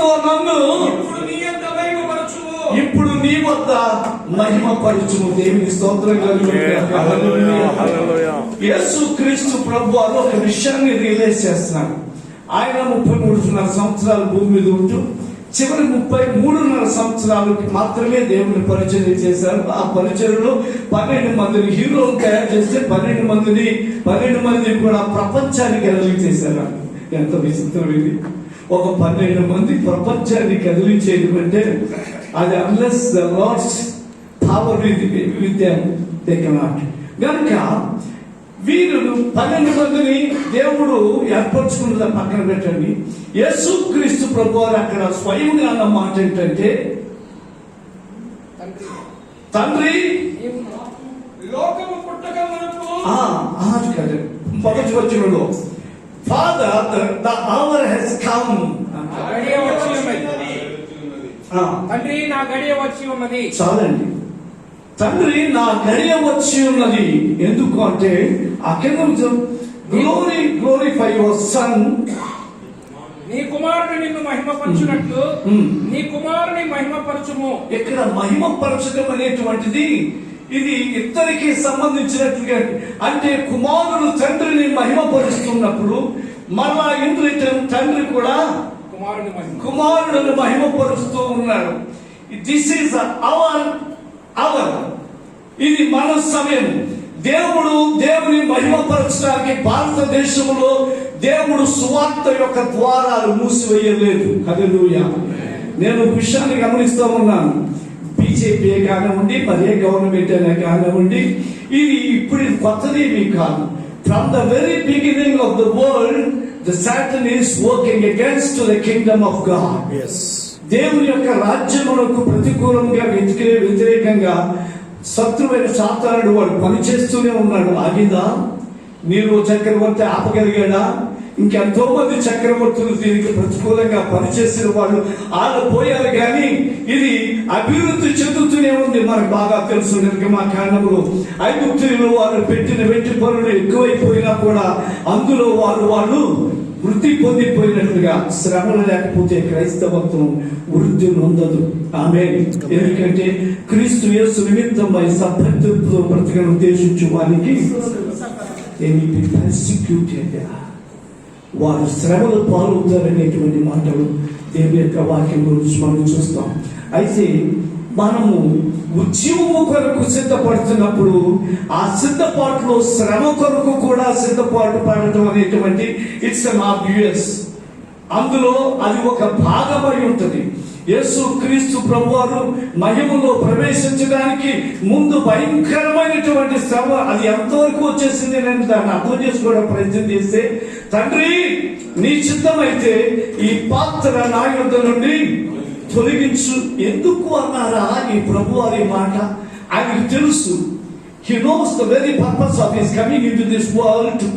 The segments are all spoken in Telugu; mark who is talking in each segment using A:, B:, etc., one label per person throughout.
A: ఇదిగో నన్ను ఇప్పుడు నీ వద్ద మహిమ పరచుము. దేవుని స్తోత్రం కలుగును. యేసు క్రీస్తు ప్రభు వారు ఒక విషయాన్ని రియలైజ్ చేస్తున్నారు. ఆయన 33.5 సంవత్సరాలు భూమి మీద ఉంటూ చివరి 33.5 సంవత్సరాలకి మాత్రమే దేవుని పరిచయం చేశారు. ఆ పరిచయంలో 12 మందిని హీరోలు తయారు చేస్తే 12 మంది కూడా ప్రపంచానికి కదిలించేశారు. ఎంత విచిత్రం ఇది! ఒక 12 మంది ప్రపంచాన్ని కదిలించేది అంటే అది unless the Lord's power with them they cannot. కనుక వీరు 12 మందిని దేవుడు ఏర్పరచుకున్నది పక్కన పెట్టండి. యేసు క్రీస్తు ప్రభు వారు అక్కడ స్వయంగా అన్న మాట ఏంటంటే, తండ్రి
B: లోకము పుట్టక మునుపు
A: మొదటి వచనంలో father the hour has come,
B: తండ్రి నా గడియ వచ్చి ఉన్నది.
A: చాలండి, తండ్రి నా గడియ వచ్చి ఉన్నది. ఎందుకు అంటే గ్లోరిఫై యువర్ సన్.
B: నీ కుమారుడు నిన్ను మహిమపరచునట్లు నీ కుమారుని మహిమపరచుము. ఇక్కడ
A: మహిమపరచడం అనేటువంటిది ఇది ఇద్దరికి సంబంధించినట్లుగా, అంటే కుమారుడు తండ్రిని మహిమపరుస్తున్నప్పుడు మళ్ళా ఇంద్రియ తండ్రి కూడా కుమారుడును మహిమపరుస్తూ ఉన్నాడు. దిస్ ఈస్ అవర్ ఇది మన సమయం. దేవుని మహిమపరచడానికి భారతదేశంలో దేవుడు సువార్త యొక్క ద్వారాలు మూసివేయలేదు. హల్లెలూయా. నేను విషయాన్ని గమనిస్తూ ఉన్నాను. బీజేపీ కానివ్వండి, మరే గవర్నమెంట్ అయినా కానివ్వండి, ఇది ఇప్పుడు కొత్తదేమీ కాదు. From the very beginning of the world the Satan is working against the Kingdom of God. దేవుని యొక్క రాజ్యములకు ప్రతికూలంగా వ్యతిరేకంగా శత్రువైన సాతానుడు వాడు పనిచేస్తూనే ఉన్నాడు. ఆగిదా? నీరు చక్రవర్తి ఆపగలిగాడా? ఇంకెంతో మంది చక్రవర్తులు దీనికి ప్రతికూలంగా పనిచేసిన వాళ్ళు పోయారు. కానీ ఇది అభివృద్ధి చెందుతూనే ఉంది. మనకు బాగా తెలుసు. నిర్గమ కాండములో ఐగుప్తులు వారు పెట్టిన వెట్టి పనులు ఎక్కువైపోయినా కూడా అందులో వాళ్ళు వృద్ధి పొందిపోయినట్లుగా శ్రమలు లేకపోతే క్రైస్తవత్వం వృద్ధి నొందదు. ఆమేన్. ఎందుకంటే క్రీస్తు యేసు నిమిత్తమై సభ్యత్వంతో బ్రతకను ఉద్దేశించు వారికి వారు శ్రమలు పాల్గొతారనేటువంటి మాటలు దేవుని యొక్క వాక్యం గురించి మనం చూస్తాం. అయితే మనము ఉద్యమము కొరకు సిద్ధపడుతున్నప్పుడు ఆ సిద్ధపాటులో శ్రమ కొరకు కూడా సిద్ధపాటు పడటం అనేటువంటి ఇట్స్ అన్ ఆబ్వియస్. అందులో అది ఒక భాగమై ఉంటుంది. యేసు క్రీస్తు ప్రభువారు మహిమలో ప్రవేశించడానికి ముందు భయంకరమైనటువంటి శ్రమ అది ఎంతవరకు వచ్చేసింది. నేను దాన్ని అర్థం చేసుకోవడం ప్రయత్నం చేస్తే, తండ్రి నీ చిత్తమైతే ఈ పాత్ర నా యొద్ద నుండి తొలగించు. ఎందుకు అన్నారా ఈ ప్రభువారి మాట? ఆయనకు తెలుసు. He knows the very purpose of his coming into this world to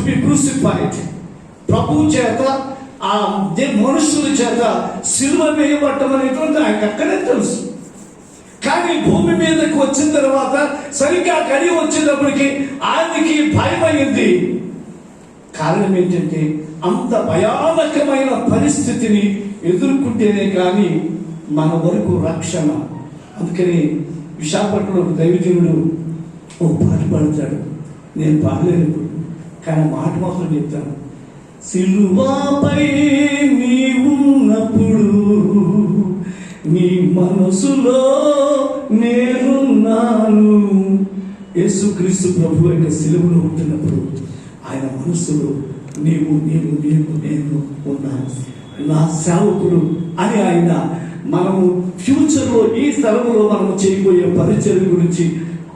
A: be crucified. ప్రభు చేత ఆ మనుషుల చేత సిలువ వేయబడటం అనేటువంటి ఆయనకు అక్కడే తెలుసు. కానీ భూమి మీదకి వచ్చిన తర్వాత సరిగ్గా గడి వచ్చేటప్పటికి ఆయనకి భయమైంది. కారణం ఏంటంటే అంత భయానకమైన పరిస్థితిని ఎదుర్కొంటేనే కానీ మన వరకు రక్షణ. అందుకని విశాఖపట్నంలో దైవజనుడు ఓ పాట పాడతాడు. నేను పాడలేను కానీ మాట మాత్రం చెప్తాను. సిలువపై నీవున్నప్పుడు నీ మనసులో నేనున్నాను. యేసుక్రీస్తు ప్రభు యొక్క సిలువలో ఉంటున్నప్పుడు ఆయన మనసులో నీవు నేను ఉన్నాను, నా సేవకుడు అని ఆయన మనము ఫ్యూచర్లో ఈ స్థలంలో మనము చేయబోయే పరిచయం గురించి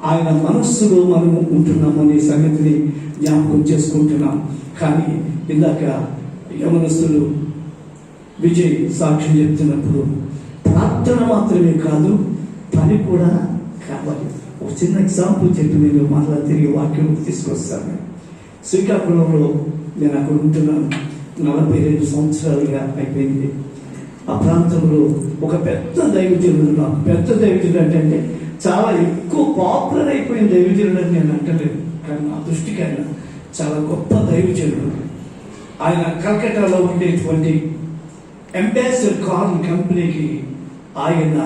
A: ఆయన మనస్సులో మనము ఉంటున్నామనే సంగతిని జ్ఞాపకం చేసుకుంటున్నాం. కానీ ఇందాక యవనస్తులు విజయ్ సాక్ష్యం చెప్తున్నప్పుడు ప్రార్థన మాత్రమే కాదు, పని కూడా కావాలి. ఒక చిన్న ఎగ్జాంపుల్ చెప్పి నేను మళ్ళా తిరిగి వాక్యం తీసుకొస్తాను. శ్రీకాకుళంలో నేను అక్కడ ఉంటున్నాను. 42 సంవత్సరాలుగా అయిపోయింది. ఆ ప్రాంతంలో ఒక పెద్ద దైవజనుడు, నాకు పెద్ద దైవజనుడు అంటే చాలా ఎక్కువ పాపులర్ అయిపోయిన దైవజనుడు అని నేను అంటలేదు, కానీ నా దృష్టికి ఆయన చాలా గొప్ప దైవజనుడు. ఆయన కలకట్టాలో ఉండేటువంటి అంబాసిడర్ కార్ కంపెనీకి ఆయన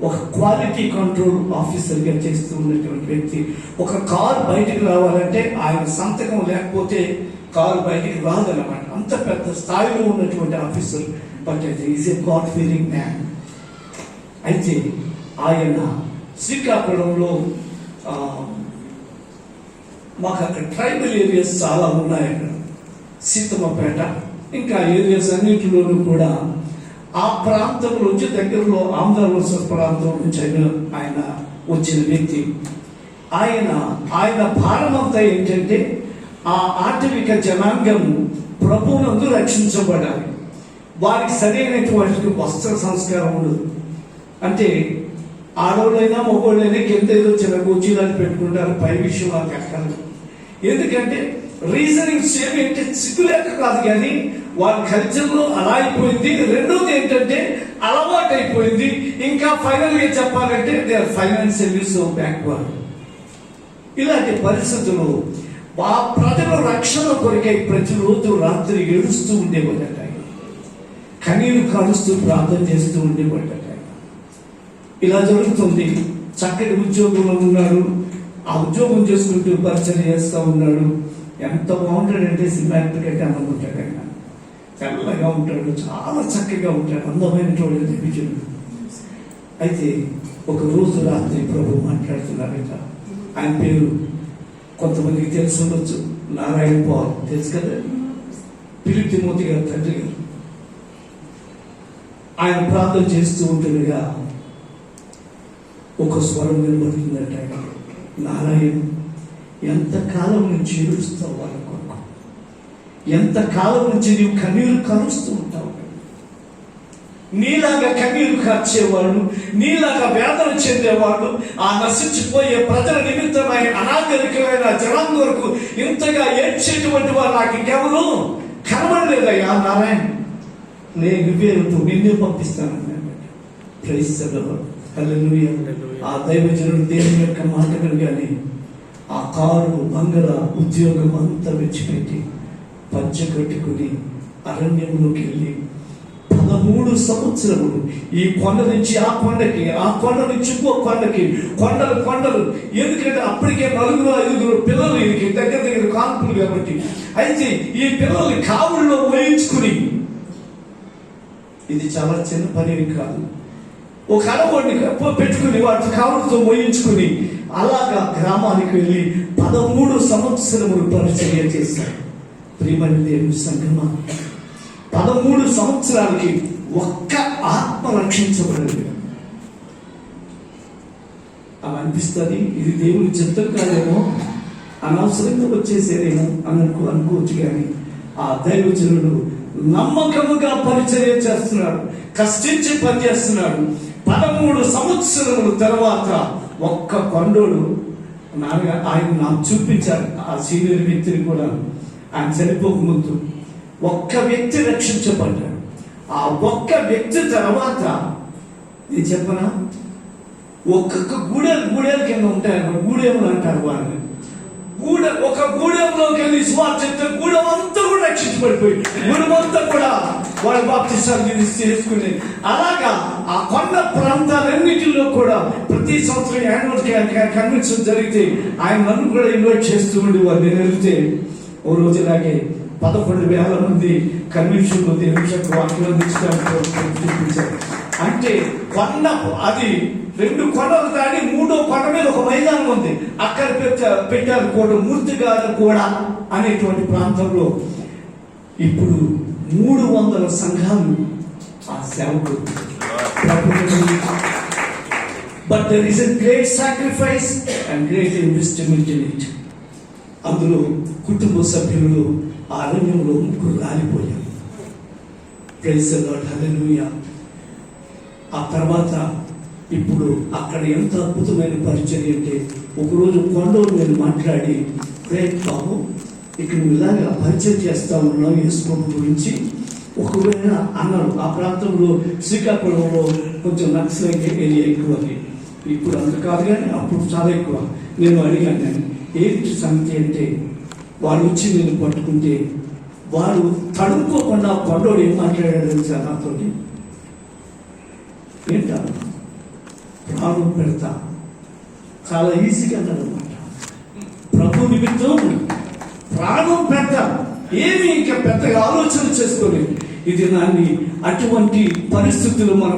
A: ఒక క్వాలిటీ కంట్రోల్ ఆఫీసర్గా చేస్తూ ఉన్నటువంటి వ్యక్తి. ఒక కార్ బయటికి రావాలంటే ఆయన సంతకం లేకపోతే కారు బయటికి రాదన్నమాట. అంత పెద్ద స్థాయిలో ఉన్నటువంటి ఆఫీసర్. బట్ అయితే is a God feeling man. అయితే ఆయన శ్రీకాకుళంలో మాకు అక్కడ ట్రైబల్ ఏరియాస్ చాలా ఉన్నాయి. అక్కడ సీతమ్మపేట ఇంకా ఏరియాస్ అన్నింటిలోనూ కూడా ఆ ప్రాంతం నుంచి దగ్గరలో ఆంధ్రవలస ప్రాంతం నుంచి ఆయన వచ్చిన వ్యక్తి. ఆయన భారమంతా ఏంటంటే ఆ ఆటవిక జనాంగం ప్రభువునందు రక్షించబడాలి. వారికి సరైనటువంటి వస్త్ర సంస్కారం ఉండదు. అంటే ఆడవాళ్ళైనా మగవాళ్ళైనా కింద ఏదో చిన్న గోచీలాలు పెట్టుకుంటారు. పై విషయం వాళ్ళకి అక్కర్లేదు. ఎందుకంటే రీజనింగ్స్ ఏమిటంటే సిగ్గులేక కాదు, కానీ వాళ్ళ కల్చర్లో అలా అయిపోయింది. రెండోది ఏంటంటే అలవాటు అయిపోయింది. ఇంకా ఫైనల్ గా చెప్పాలంటే they are financially so backward. ఇలాంటి పరిస్థితుల్లో ఆ ప్రజల రక్షణ కొరకై ప్రతిరోజు రాత్రి ఏడుస్తూ ఉండేవాడట. కన్నీరు కాలుస్తూ ప్రార్థన చేస్తూ ఉండేవాడట. ఇలా జరుగుతుంది. చక్కటి ఉద్యోగంలో ఉన్నాడు. ఆ ఉద్యోగం చేసుకుంటూ పరిచయం చేస్తూ ఉన్నాడు. ఎంత బాగుంటాడంటే సినిమాక్టర్ కంటే అందం ఉంటాడు. ఆయన తెల్లగా ఉంటాడు, చాలా చక్కగా ఉంటాడు, అందమైనటువంటి దివ్యుడు. అయితే ఒక రోజు రాత్రి ప్రభు మాట్లాడుతున్నారట. ఆయన పేరు కొంతమందికి తెలిసి ఉండొచ్చు, నారాయణ పాల్. తెలుసు కదా, ఫిలిప్ తిమోతి గారు తండ్రి గారు. ఆయన ప్రార్థన చేస్తూ ఉంటుండగా ఒక స్వరం నిలబడుతుందట. ఆయన, నారాయణ, ఎంతకాలం నుంచి ఏడుస్తావు వాళ్ళ కొరకు, ఎంతకాలం నుంచి నీవు కన్నీరు కలుస్తూ ఉంటావు. నీలాగా కన్నీరు కార్చేవాళ్ళు, నీలాగా వేదన చెందేవాళ్ళు, ఆ నశించిపోయే ప్రజల నిమిత్తమైన అనాగరికమైన జనం వరకు ఇంతగా ఏడ్చేటువంటి వారు నాకు ఇంకెవరు కనబడలేదయ్యా నారాయణ. నేను నువ్వేరుతూ నిన్నే పంపిస్తాను. Praise the lord. హల్లెలూయా. ఆ దైవజనుడు దేవుని యొక్క మాటలు కానీ ఆ కారు బంగళ ఉద్యోగం అంతా విడిచిపెట్టి పంచ కట్టుకుని అరణ్యంలోకి వెళ్ళి 13 సంవత్సరములు ఈ కొండ నుంచి ఆ కొండకి, ఆ కొండ నుంచి ఇంకో కొండకి, కొండలు. ఎందుకంటే అప్పటికే 4-5 పిల్లలు వీరికి దగ్గర కాన్పులు కాబట్టి. అయితే ఈ పిల్లల్ని కావుల్లో మోయించుకుని, ఇది చాలా చిన్న పని కాదు, ఒక అడవుడిని పెట్టుకుని వాటి కావులతో మోయించుకుని అలాగా గ్రామానికి వెళ్ళి 13 సంవత్సరములు పరిచర్య చేశారు. ప్రియమైన దేవుని సంగమా, 13 సంవత్సరాలకి ఒక్క ఆత్మ రక్షించబడలేదు. అలా అనిపిస్తుంది. ఇది దేవుని చిత్తం కాదేమో, అనవసరంగా వచ్చేసేదేమో అనుకోవచ్చు. కానీ ఆ దైవజనుడు నమ్మకముగా పరిచర్య చేస్తున్నాడు, కష్టించి పనిచేస్తున్నాడు. 13 సంవత్సరముల తర్వాత ఒక్క కొండోడు ఆయన నాకు చూపించారు. ఆ సీనియర్ వ్యక్తిని కూడా ఆయన చనిపోకముందు ఒక్క వ్యక్తి రక్షించబడ్డాడు. ఆ ఒక్క వ్యక్తి తర్వాత నేను చెప్పనా, ఒక్కొక్క గూడెల కింద ఉంటాయి, గూడెములు అంటారు వాళ్ళని. ఒక గూడెంలోకి వెళ్ళి సువార్త చెప్తే గూడెం అంతా కూడా రక్షించబడిపోయి గూడెం అంతా కూడా వాళ్ళ బాప్తిసాలు చేసుకుని అలాగా ఆ కొండ ప్రాంతాలన్నిటిలో కూడా ప్రతి సంవత్సరం యాన్యువల్ కన్వెన్షన్ జరిగితే ఆయన నన్ను కూడా ఇన్వైట్ చేస్తూ ఉండేవారు. నేను వెళ్తే ఓ రోజు ఇలాగే 11,000 మంది కన్వెన్షన్ లో దేవునికి వాక్యం అందించడానికి. అంటే కొండ, అది 2 కొండలు దాని 3వ కొండ మీద ఒక మైదానం ఉంది. అక్కడ పెట్టారు కూడా మూర్తిగారు కూడా అనేటువంటి ప్రాంతంలో. ఇప్పుడు 300 సంఘాలు ఆ సేవకు. But there is a great sacrifice and great investment in it. అందులో కుటుంబ సభ్యులు ఆ అరణ్యంలో 3 రాలిపోయారు. Praise the lord. హల్లెలూయా. ఆ తర్వాత ఇప్పుడు అక్కడ ఎంత అద్భుతమైన పరిచర్య అంటే, ఒకరోజు కొండలో నేను మాట్లాడి, గ్రేట్ బాబు, ఇక్కడ నువ్వు ఇలాగా పరిచయం చేస్తా ఉన్నావు యేసుప్రభు గురించి, ఒకవేళ అన్నారు. ఆ ప్రాంతంలో శ్రీకాకుళంలో కొంచెం నక్సలైట్ ఏరియా ఎక్కువ, ఇప్పుడు అంత కాదు కానీ అప్పుడు చాలా ఎక్కువ. నేను అడిగాను, నేను ఏంటి సంగతి అంటే, వాళ్ళు వచ్చి నేను పట్టుకుంటే వాడు తడుముకోకుండా పండోడు ఏం మాట్లాడాడు తెలుసా నాతో? ఏంటా ప్రాణం పెడతా, చాలా ఈజీగా అన్నమాట. ప్రభు నిమిత్తం ప్రాణం పెడతా, ఏమి ఇంకా పెద్దగా ఆలోచన చేసుకోలేదు. ఇది నాన్ని అటువంటి పరిస్థితులు మన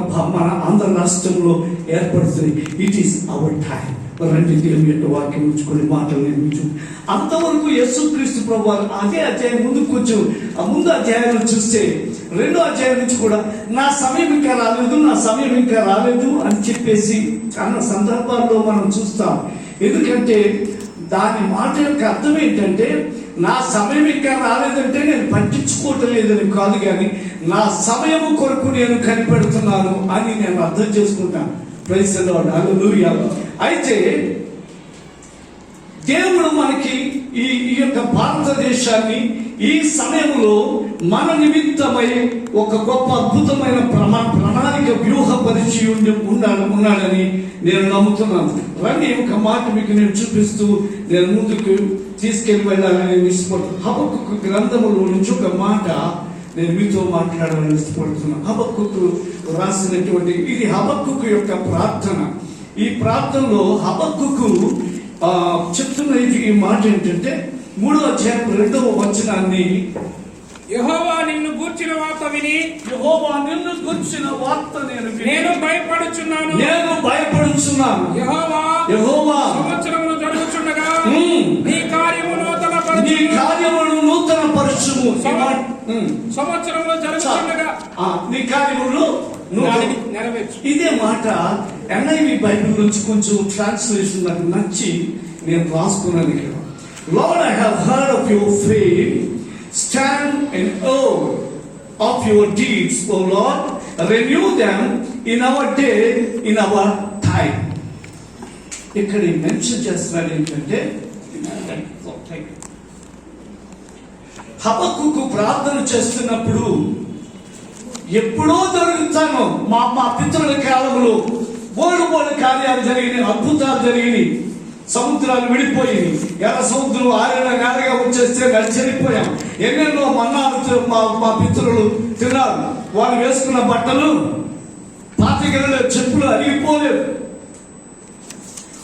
A: ఆంధ్ర రాష్ట్రంలో ఏర్పడుతుంది. It is our time. రండి దేవుని యొక్క వాక్యం ఉంచుకొని మాటలు నిర్మించు. అంతవరకు యేసుక్రీస్తు ప్రభు అదే అధ్యాయం ముందు కొంచెం ముందు అధ్యాయంలో చూస్తే 2వ అధ్యాయం నుంచి కూడా నా సమయం ఇంకా రాలేదు అని చెప్పేసి అన్న సందర్భాల్లో మనం చూస్తాం. ఎందుకంటే దాని మాట యొక్క అర్థం ఏంటంటే, నా సమయం ఇంకా రాలేదంటే నేను పట్టించుకోవటం లేదని కాదు, కానీ నా సమయము కొరకు నేను కనిపెడుతున్నాను అని నేను అర్థం చేసుకుంటాను. ప్రైజ్ ది లార్డ్, హల్లెలూయా. అయితే దేవుడు మనకి ఈ యొక్క భారతదేశాన్ని ఈ సమయంలో మన నిమిత్తమై ఒక గొప్ప అద్భుతమైన ప్రణాళిక వ్యూహపరిచి ఉన్నాడని నేను నమ్ముతున్నాను. రండి ఒక మాట మీకు నేను చూపిస్తూ నేను ముందుకు తీసుకెళ్ళి వెళ్ళాలని ఇష్టపడుతున్నాను. హబక్కూకు గ్రంథములో నుంచి ఒక మాట నేను మీతో మాట్లాడాలని ఇష్టపడుతున్నాను. హబక్కూకు రాసినటువంటి ఇది హబక్కూకు యొక్క ప్రార్థన. ఈ ప్రార్థనలో హబక్కూకు చెప్తున్న ఈ మాట ఏంటంటే 3వ అధ్యాయం 2వ వచనాన్ని,
B: యెహోవా నిన్ను గూర్చిన వార్త విని, నేను భయపడుచున్నాను. యెహోవా సంవత్సరములు జరుగుచుండగా నీ కార్యములు నూతనపరచుము. సంవత్సరములు జరుగుచుండగా
A: నీ కార్యములు
B: నెరవేర్చు.
A: ఇదే మాట NIV బైబిల్ నుంచి కొంచెం ట్రాన్స్లేషన్ నాకు నచ్చి నేను రాసుకున్నాను ఇక్కడ. Lord, I have heard of your fame. Stand in awe of your deeds, O Lord. Renew them in our day, in our time. ఇక్కడ మెన్షన్ చేస్తున్నాడు ఏంటంటే, హబక్కూకు ప్రార్థన చేస్తున్నప్పుడు ఎప్పుడో జరుగుతాను మా పితరుల కాలంలో బోడు కార్యాలు జరిగినాయి, అద్భుతాలు జరిగినాయి. సముద్రాలు విడిపోయి ఎర్ర సముద్రం ఆరేళ్ళగా వచ్చేస్తే నడిచెరిపోయాం. ఎన్నెన్నో మన్నాలు మా పితరులు తిన్నారు. వాళ్ళు వేసుకున్న బట్టలు పాతికలలో చెప్పులు అరిగిపోలేదు.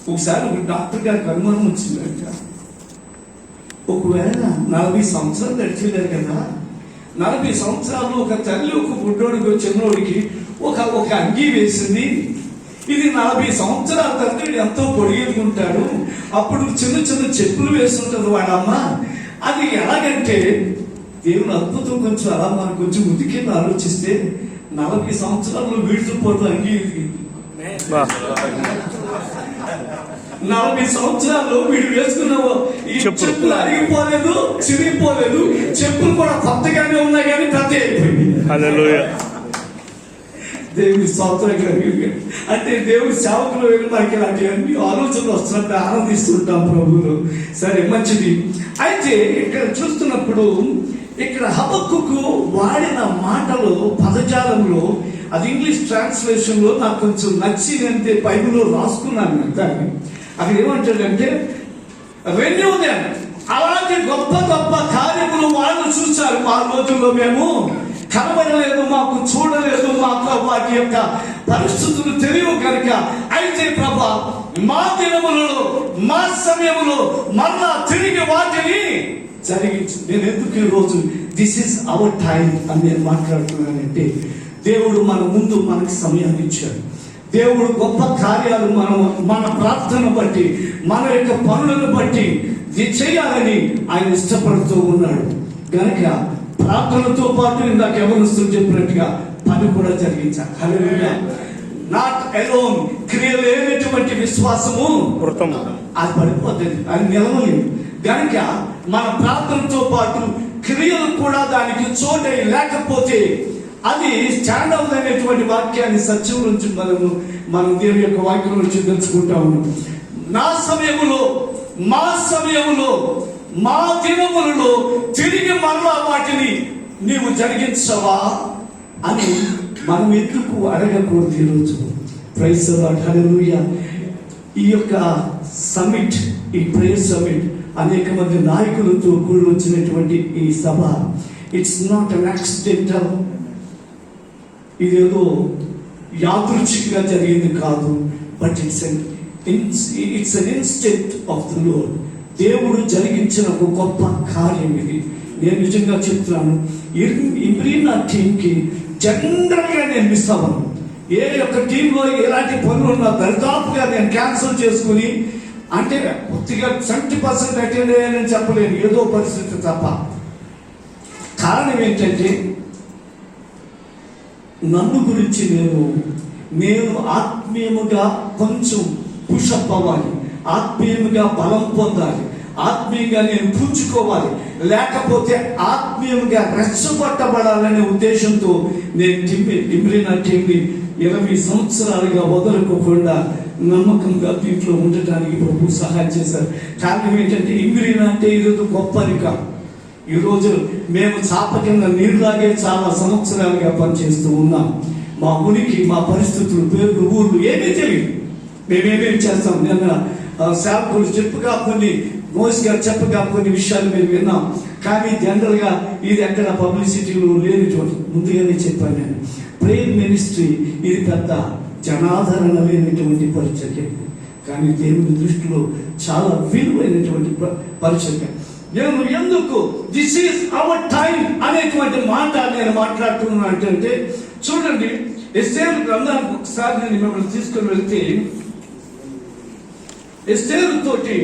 A: ఒకసారి ఒక డాక్టర్ గారికి అనుమానం వచ్చిందంట, ఒకవేళ 40 సంవత్సరాలు నడిచేదారు కదా, 40 సంవత్సరాలు ఒక తల్లి ఒక బుడ్డోడికి చిన్నోడికి ఒక అంగీ వేసింది. ఇది 40 సంవత్సరాల తర్వాత ఎంతో పొడిగెదుకుంటాడు, అప్పుడు చిన్న చిన్న చెప్పులు వేస్తుంటది వాడమ్మ. అది ఎలాగంటే దేవుని అద్భుతం కొంచెం అలా మనం కొంచెం ముందుకెళ్ళి ఆలోచిస్తే 40 సంవత్సరాలు వీడిపోవడం అంగీ 40 సంవత్సరాలు వీడు వేసుకున్న ఈ చెప్పులు అరిగిపోలేదు, చిరిగిపోలేదు. చెప్పులు కూడా కొత్తగానే ఉన్నాయి కానీ పెద్ద అయిపోయింది. హల్లెలూయా. దేవుని స్తోత్రం. అంటే దేవుని సేవకులు వెళ్ళి మనకి ఇలాంటివన్నీ ఆలోచనలు వస్తున్నప్పుడు ఆనందిస్తుంటాం ప్రభువులు. సరే, మంచిది. అయితే ఇక్కడ చూస్తున్నప్పుడు ఇక్కడ హబక్కూకు వాడిన మాటలు పదజాలంలో, అది ఇంగ్లీష్ ట్రాన్స్లేషన్ లో నాకు కొంచెం నచ్చిందంటే బైబిల్లో రాసుకున్నాను దాన్ని. అక్కడ ఏమంటాడంటే రెన్యూ దెమ్. అలాంటి గొప్ప గొప్ప కార్యములు వాళ్ళు చూశారు. మా రోజుల్లో మేము కనబడలేదు, మాకు చూడలేదు, మాకు వాటి యొక్క పరిస్థితులు తెలియవు కనుక. అయితే ప్రభా, మా దినములలో మా సమయంలో మరలా తిరిగి వాటిని జరిగించు. నేను ఎందుకు ఈ రోజు దిస్ ఈస్ అవర్ టైం అని నేను మాట్లాడుతున్నానంటే, దేవుడు మన ముందు మనకి సమయాన్ని ఇచ్చాడు. దేవుడు గొప్ప కార్యాలు మన ప్రార్థన బట్టి, మన యొక్క పనులను బట్టి చేయాలని ఆయన ఇష్టపడుతూ ఉన్నాడు. కనుక ప్రార్థనతో పాటు ఇందాక ఎవరిస్తూ చెప్పినట్టుగా పని కూడా జరిగించాలి. హల్లెలూయా. నాట్ అలోన్, క్రియ లేనటువంటి విశ్వాసము అది పడిపోతుంది, అది నిలవలేదు. కనుక మన ప్రార్థనతో పాటు క్రియలు కూడా దానికి చోటే లేకపోతే అది స్టాండ్ అవుట్ అనేటువంటి వాక్యాన్ని సత్యం నుంచి మనం దేవుని యొక్క వాక్యం నుంచి తెలుసుకుంటా ఉన్నాం. నా సమయములో, మా సమయములో, మా దినములలో తిరిగి మరలా వాటిని నీవు జరిగించవా అని మనం ఎందుకు అడగకూడదు ఈరోజు? ప్రైజ్ ది లార్డ్, హల్లెలూయా. ఈ యొక్క సమిట్, ఈ ప్రేయర్ సమిట్, అనేక మంది నాయకులతో కూడి వచ్చినటువంటి ఈ సభ, ఇట్స్ నాట్ అన్ యాక్సిడెంటల్, ఇదేదో యాదృచ్ఛికంగా జరిగింది కాదు, but it's an instant of the lord. దేవుడు జరిగించిన ఒక గొప్ప కార్యం ఇది. నేను నిజంగా చెప్తున్నాను, ఇబ్రీనా టీంకి జనరల్గా నేను మిస్ అవ్వను. ఏ యొక్క టీంలో ఎలాంటి పనులు ఉన్నా దరిదాపుగా నేను క్యాన్సిల్ చేసుకుని, అంటే పూర్తిగా 70% అటెండ్ అయ్యానని చెప్పలేను, ఏదో పరిస్థితి తప్ప. కారణం ఏంటంటే నన్ను గురించి నేను ఆత్మీయముగా కొంచెం పుషప్ అవ్వాలి, ఆత్మీయముగా బలం పొందాలి, ఆత్మీయంగా నేను పుంజుకోవాలి, లేకపోతే ఆత్మీయంగా రెచ్చగొట్టబడాలనే ఉద్దేశంతో నేను ఇబ్రీనా టీంని 20 సంవత్సరాలుగా వదలుకోకుండా నమ్మకంగా దీంట్లో ఉండటానికి ప్రభు సహాయం చేశారు. కారణం ఏంటంటే ఇబ్రీనా అంటే ఈరోజు గొప్పది కాదు. ఈరోజు మేము చాప కింద నీరులాగే చాలా సంవత్సరాలుగా పనిచేస్తూ ఉన్నాం. మా ఉనికి, మా పరిస్థితులు, పేర్లు, ఊర్లు ఏమీ తెలియదు. మేమేమేమి చేస్తాం. నిన్న సేవకులు చెప్పగా కొన్ని, మోస్ గారు చెప్పగా కొన్ని విషయాలు మేము విన్నాం. కానీ జనరల్గా ఇది ఎక్కడ పబ్లిసిటీలో లేని చోటు ముందుగానే చెప్పాను నేను. ప్రేయర్ మినిస్ట్రీ ఇది పెద్ద జనాదరణ లేనటువంటి పరిచర్య, కానీ దేవుని దృష్టిలో చాలా విలువైనటువంటి పరిచర్య. నేను ఎందుకు దిస్ ఈజ్ అవర్ టైం అనేటువంటి మాట నేను మాట్లాడుతున్నాను అంటే, చూడండి ఎస్తేరు గ్రంథానికి ఒకసారి నేను మిమ్మల్ని తీసుకుని వెళ్తే, ఎస్తేరు తోటి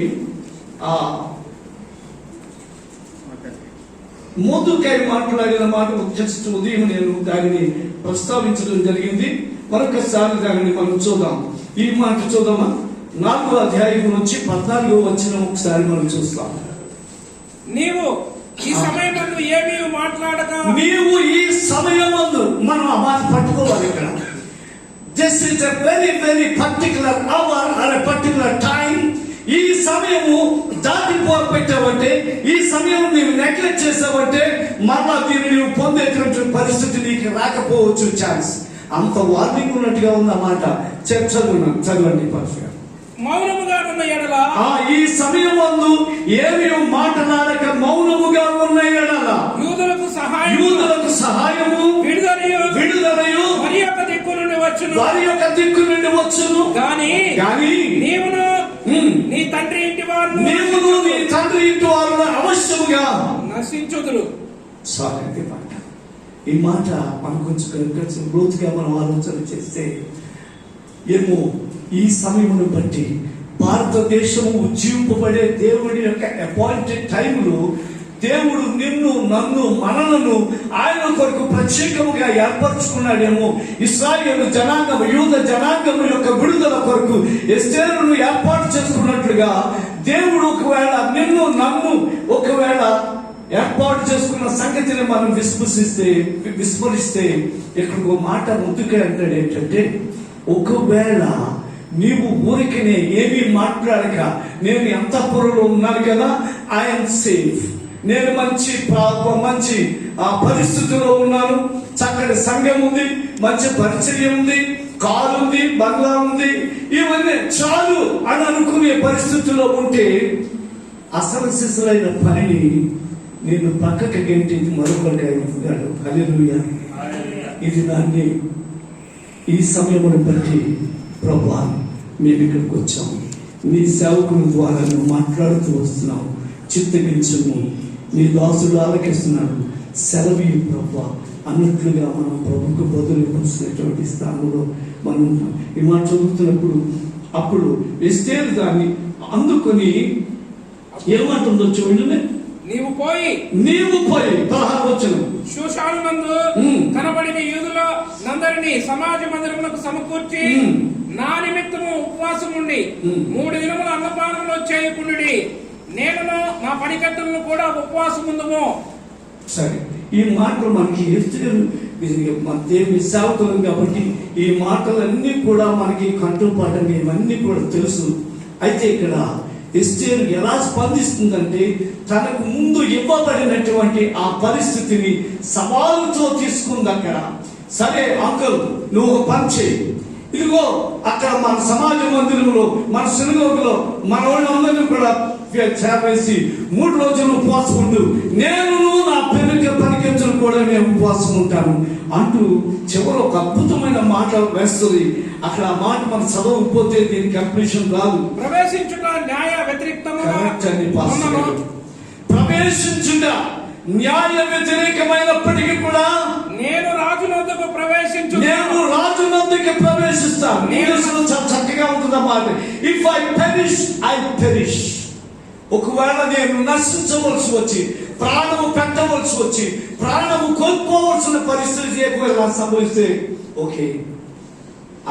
A: మోదుకై మాట్లాడిన మాట జస్ట్ ఉదయం నేను దానిని ప్రస్తావించడం జరిగింది. మరొకసారి దానిని మనం చూద్దాం. ఈ మాట చూద్దామా? 4వ అధ్యాయం నుంచి 14వ వచనం ఒకసారి మనం చూస్తాం.
B: నీవు ఈ సమయమందు ఏమీ మాట్లాడక,
A: నీవు ఈ సమయమందు, మనం ఆ మాట పట్టుకోవాలి ఇక్కడ. This is a very very particular hour or a particular time. ఈ సమయము దాటిపోబెట్టావంటే, ఈ సమయం నీవు నెగ్లెక్ట్ చేసావంటే మరలా దీన్ని నీవు పొందేటువంటి పరిస్థితి నీకు రాకపోవచ్చు. ఛాన్స్ అంత వార్నింగ్ ఉన్నట్టుగా ఉందన్నమాట. చదవండి పర్ఫెక్ట్.
B: మౌనముగా ఉన్న ఎడల,
A: ఈ సమయమందు ఏమీ మాట్లాడక మౌనముగా ఉన్న ఎడల
B: యూదులకు
A: సహాయము విడుదలయు
B: వారి యొక్క
A: దిక్కు నుండి వచ్చును.
B: కానీ నీవును నీ తండ్రి ఇంటి వారు అవశ్యముగా
A: నశించుదురు. ఈ మాట మనం కొంచెం లోతుగా మనం ఆలోచన చేస్తే, ఏమో ఈ సమయమును బట్టి భారతదేశము ఉజ్జీవింపబడే దేవుడి యొక్క అపాయింటెడ్ టైంలో దేవుడు నిన్ను, నన్ను, మనలను ఆయన కొరకు ప్రత్యేకముగా ఏర్పరచుకున్నాడేమో. ఇశ్రాయేలు జనాంగం, యూద జనాంగం యొక్క విడుదల కొరకు ఎస్తేరును ఏర్పాటు చేసుకున్నట్లుగా దేవుడు ఒకవేళ నిన్ను, నన్ను ఒకవేళ ఏర్పాటు చేసుకున్న సంగతిని మనం విస్మరిస్తే ఇక్కడికి ఒక మాట ముందుకే అంటాడు ఏంటంటే, ఒకవేళ నీవు ఊరికనే ఏమీ మాట్లాడక, నేను అంతఃపురంలో ఉన్నాను కదా, ఐఎమ్ సేఫ్, నేను మంచి పరిస్థితిలో ఉన్నాను, చక్కటి సంఘం ఉంది, మంచి పరిచయం ఉంది, కారు ఉంది, బంగ్లా ఉంది, ఇవన్నీ చాలు అని అనుకునే పరిస్థితిలో ఉంటే అసలు సిసలైన పనిని నేను పక్కకి గంటి మరొకరికి అయిపోయాడు. హల్లెలూయా. ఇది దాన్ని ఈ సమయమును బట్టి ప్రభువా మేము ఇక్కడికి వచ్చాము, నీ సేవకుల ద్వారా నువ్వు మాట్లాడుతూ వస్తున్నావు, చిత్తగించుము, నీ దాసుడు ఆలకిస్తున్నాడు, సెలవు ప్రభువా అన్నట్లుగా మనం ప్రభుకు బదులు ఇవ్వాల్సినటువంటి స్థానంలో మనం ఉన్నాం. ఈ మాట చదువుతున్నప్పుడు అప్పుడు ఎస్తేరు దాన్ని అందుకొని ఏమంటుందో చూడండి.
B: నీవు పోయి 16వ వచనం, షూషాను నందు కనబడిన యూదుల నందరినీ సమాజ మందిరములకు సమకూర్చి నా నిమిత్తము ఉపవాసం ఉండి 3 దినముల అన్నపానములు చేయకుండుడి, నేను నా పనికట్టులను కూడా ఉపవాసం ఉందము. సరే,
A: ఈ మాటలు మనకి మన దేవుని సేవకులం కాబట్టి ఈ మాటలన్నీ కూడా మనకి కంఠపాఠంగా ఇవన్నీ కూడా తెలుసు. అయితే ఇక్కడ ఎస్తేరు ఎలా స్పందిస్తుందంటే, తనకు ముందు ఇవ్వబడినటువంటి ఆ పరిస్థితిని సవాలుతో తీసుకుంది. అక్కడ సరే అంకుల్, నువ్వు ఒక పని చేయి, ఇదిగో అక్కడ మన సమాజ మందిరంలో, మన సినగోగులో మన వాళ్ళందరినీ కూడా చేసి 3 రోజులు ఉపవాసం ఉండు, నేను నా పనికించను కూడా నేను ఉపవాసం ఉంటాను అంటూ చివరి ఒక అద్భుతమైన మాట వేస్తుంది. అక్కడ ఆ మాట మనం చదవకపోతే దీని కంప్లీషన్ రాదు.
B: ప్రవేశించుట న్యాయ వ్యతిరేకముగా
A: ప్రవేశించుట న్యాయ వ్యతిరేకమైనప్పటికీ కూడా నేను రాజునందుకు ప్రవేశిస్తాను. ఇంగ్లీష్లో చాలా చక్కగా ఉంటుంది మాట. If I perish I perish. ఒకవేళ నేను నశించవలసి వచ్చి, ప్రాణము పెట్టవలసి వచ్చి, ప్రాణము కోల్పోవలసిన పరిస్థితి ఒకవేళ సంభవిస్తే, okay,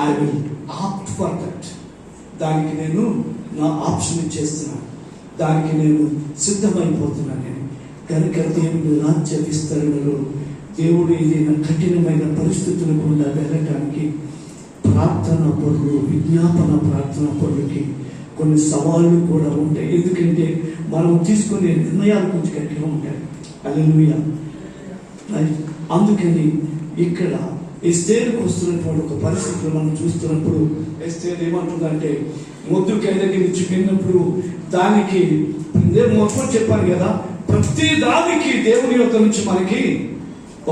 A: I will opt for that. దానికి నేను నా ఆప్షన్ ఇచ్చేస్తున్నాను, దానికి నేను సిద్ధమైపోతున్నాను. కనుక దేవుని రాజ్య విస్తరణలో దేవుడు ఏదైనా కఠినమైన పరిస్థితుల గుండా వెళ్ళటానికి ప్రార్థన పనులు, విజ్ఞాపన ప్రార్థన పనులకి కొన్ని సవాళ్ళు కూడా ఉంటాయి. ఎందుకంటే మనం తీసుకునే నిర్ణయాలు కొంచెం గట్టిగా ఉంటాయి. హల్లెలూయా. అందుకని ఇక్కడ ఎస్తేరుకు వస్తున్నటువంటి ఒక పరిస్థితులు మనం చూస్తున్నప్పుడు ఎస్తేరు ఏమంటుందంటే, మొద్దుకాయ దగ్గర నుంచి విన్నప్పుడు దానికి మొత్తం చెప్పాను కదా, ప్రతి దానికి దేవుని యొక్క నుంచి మనకి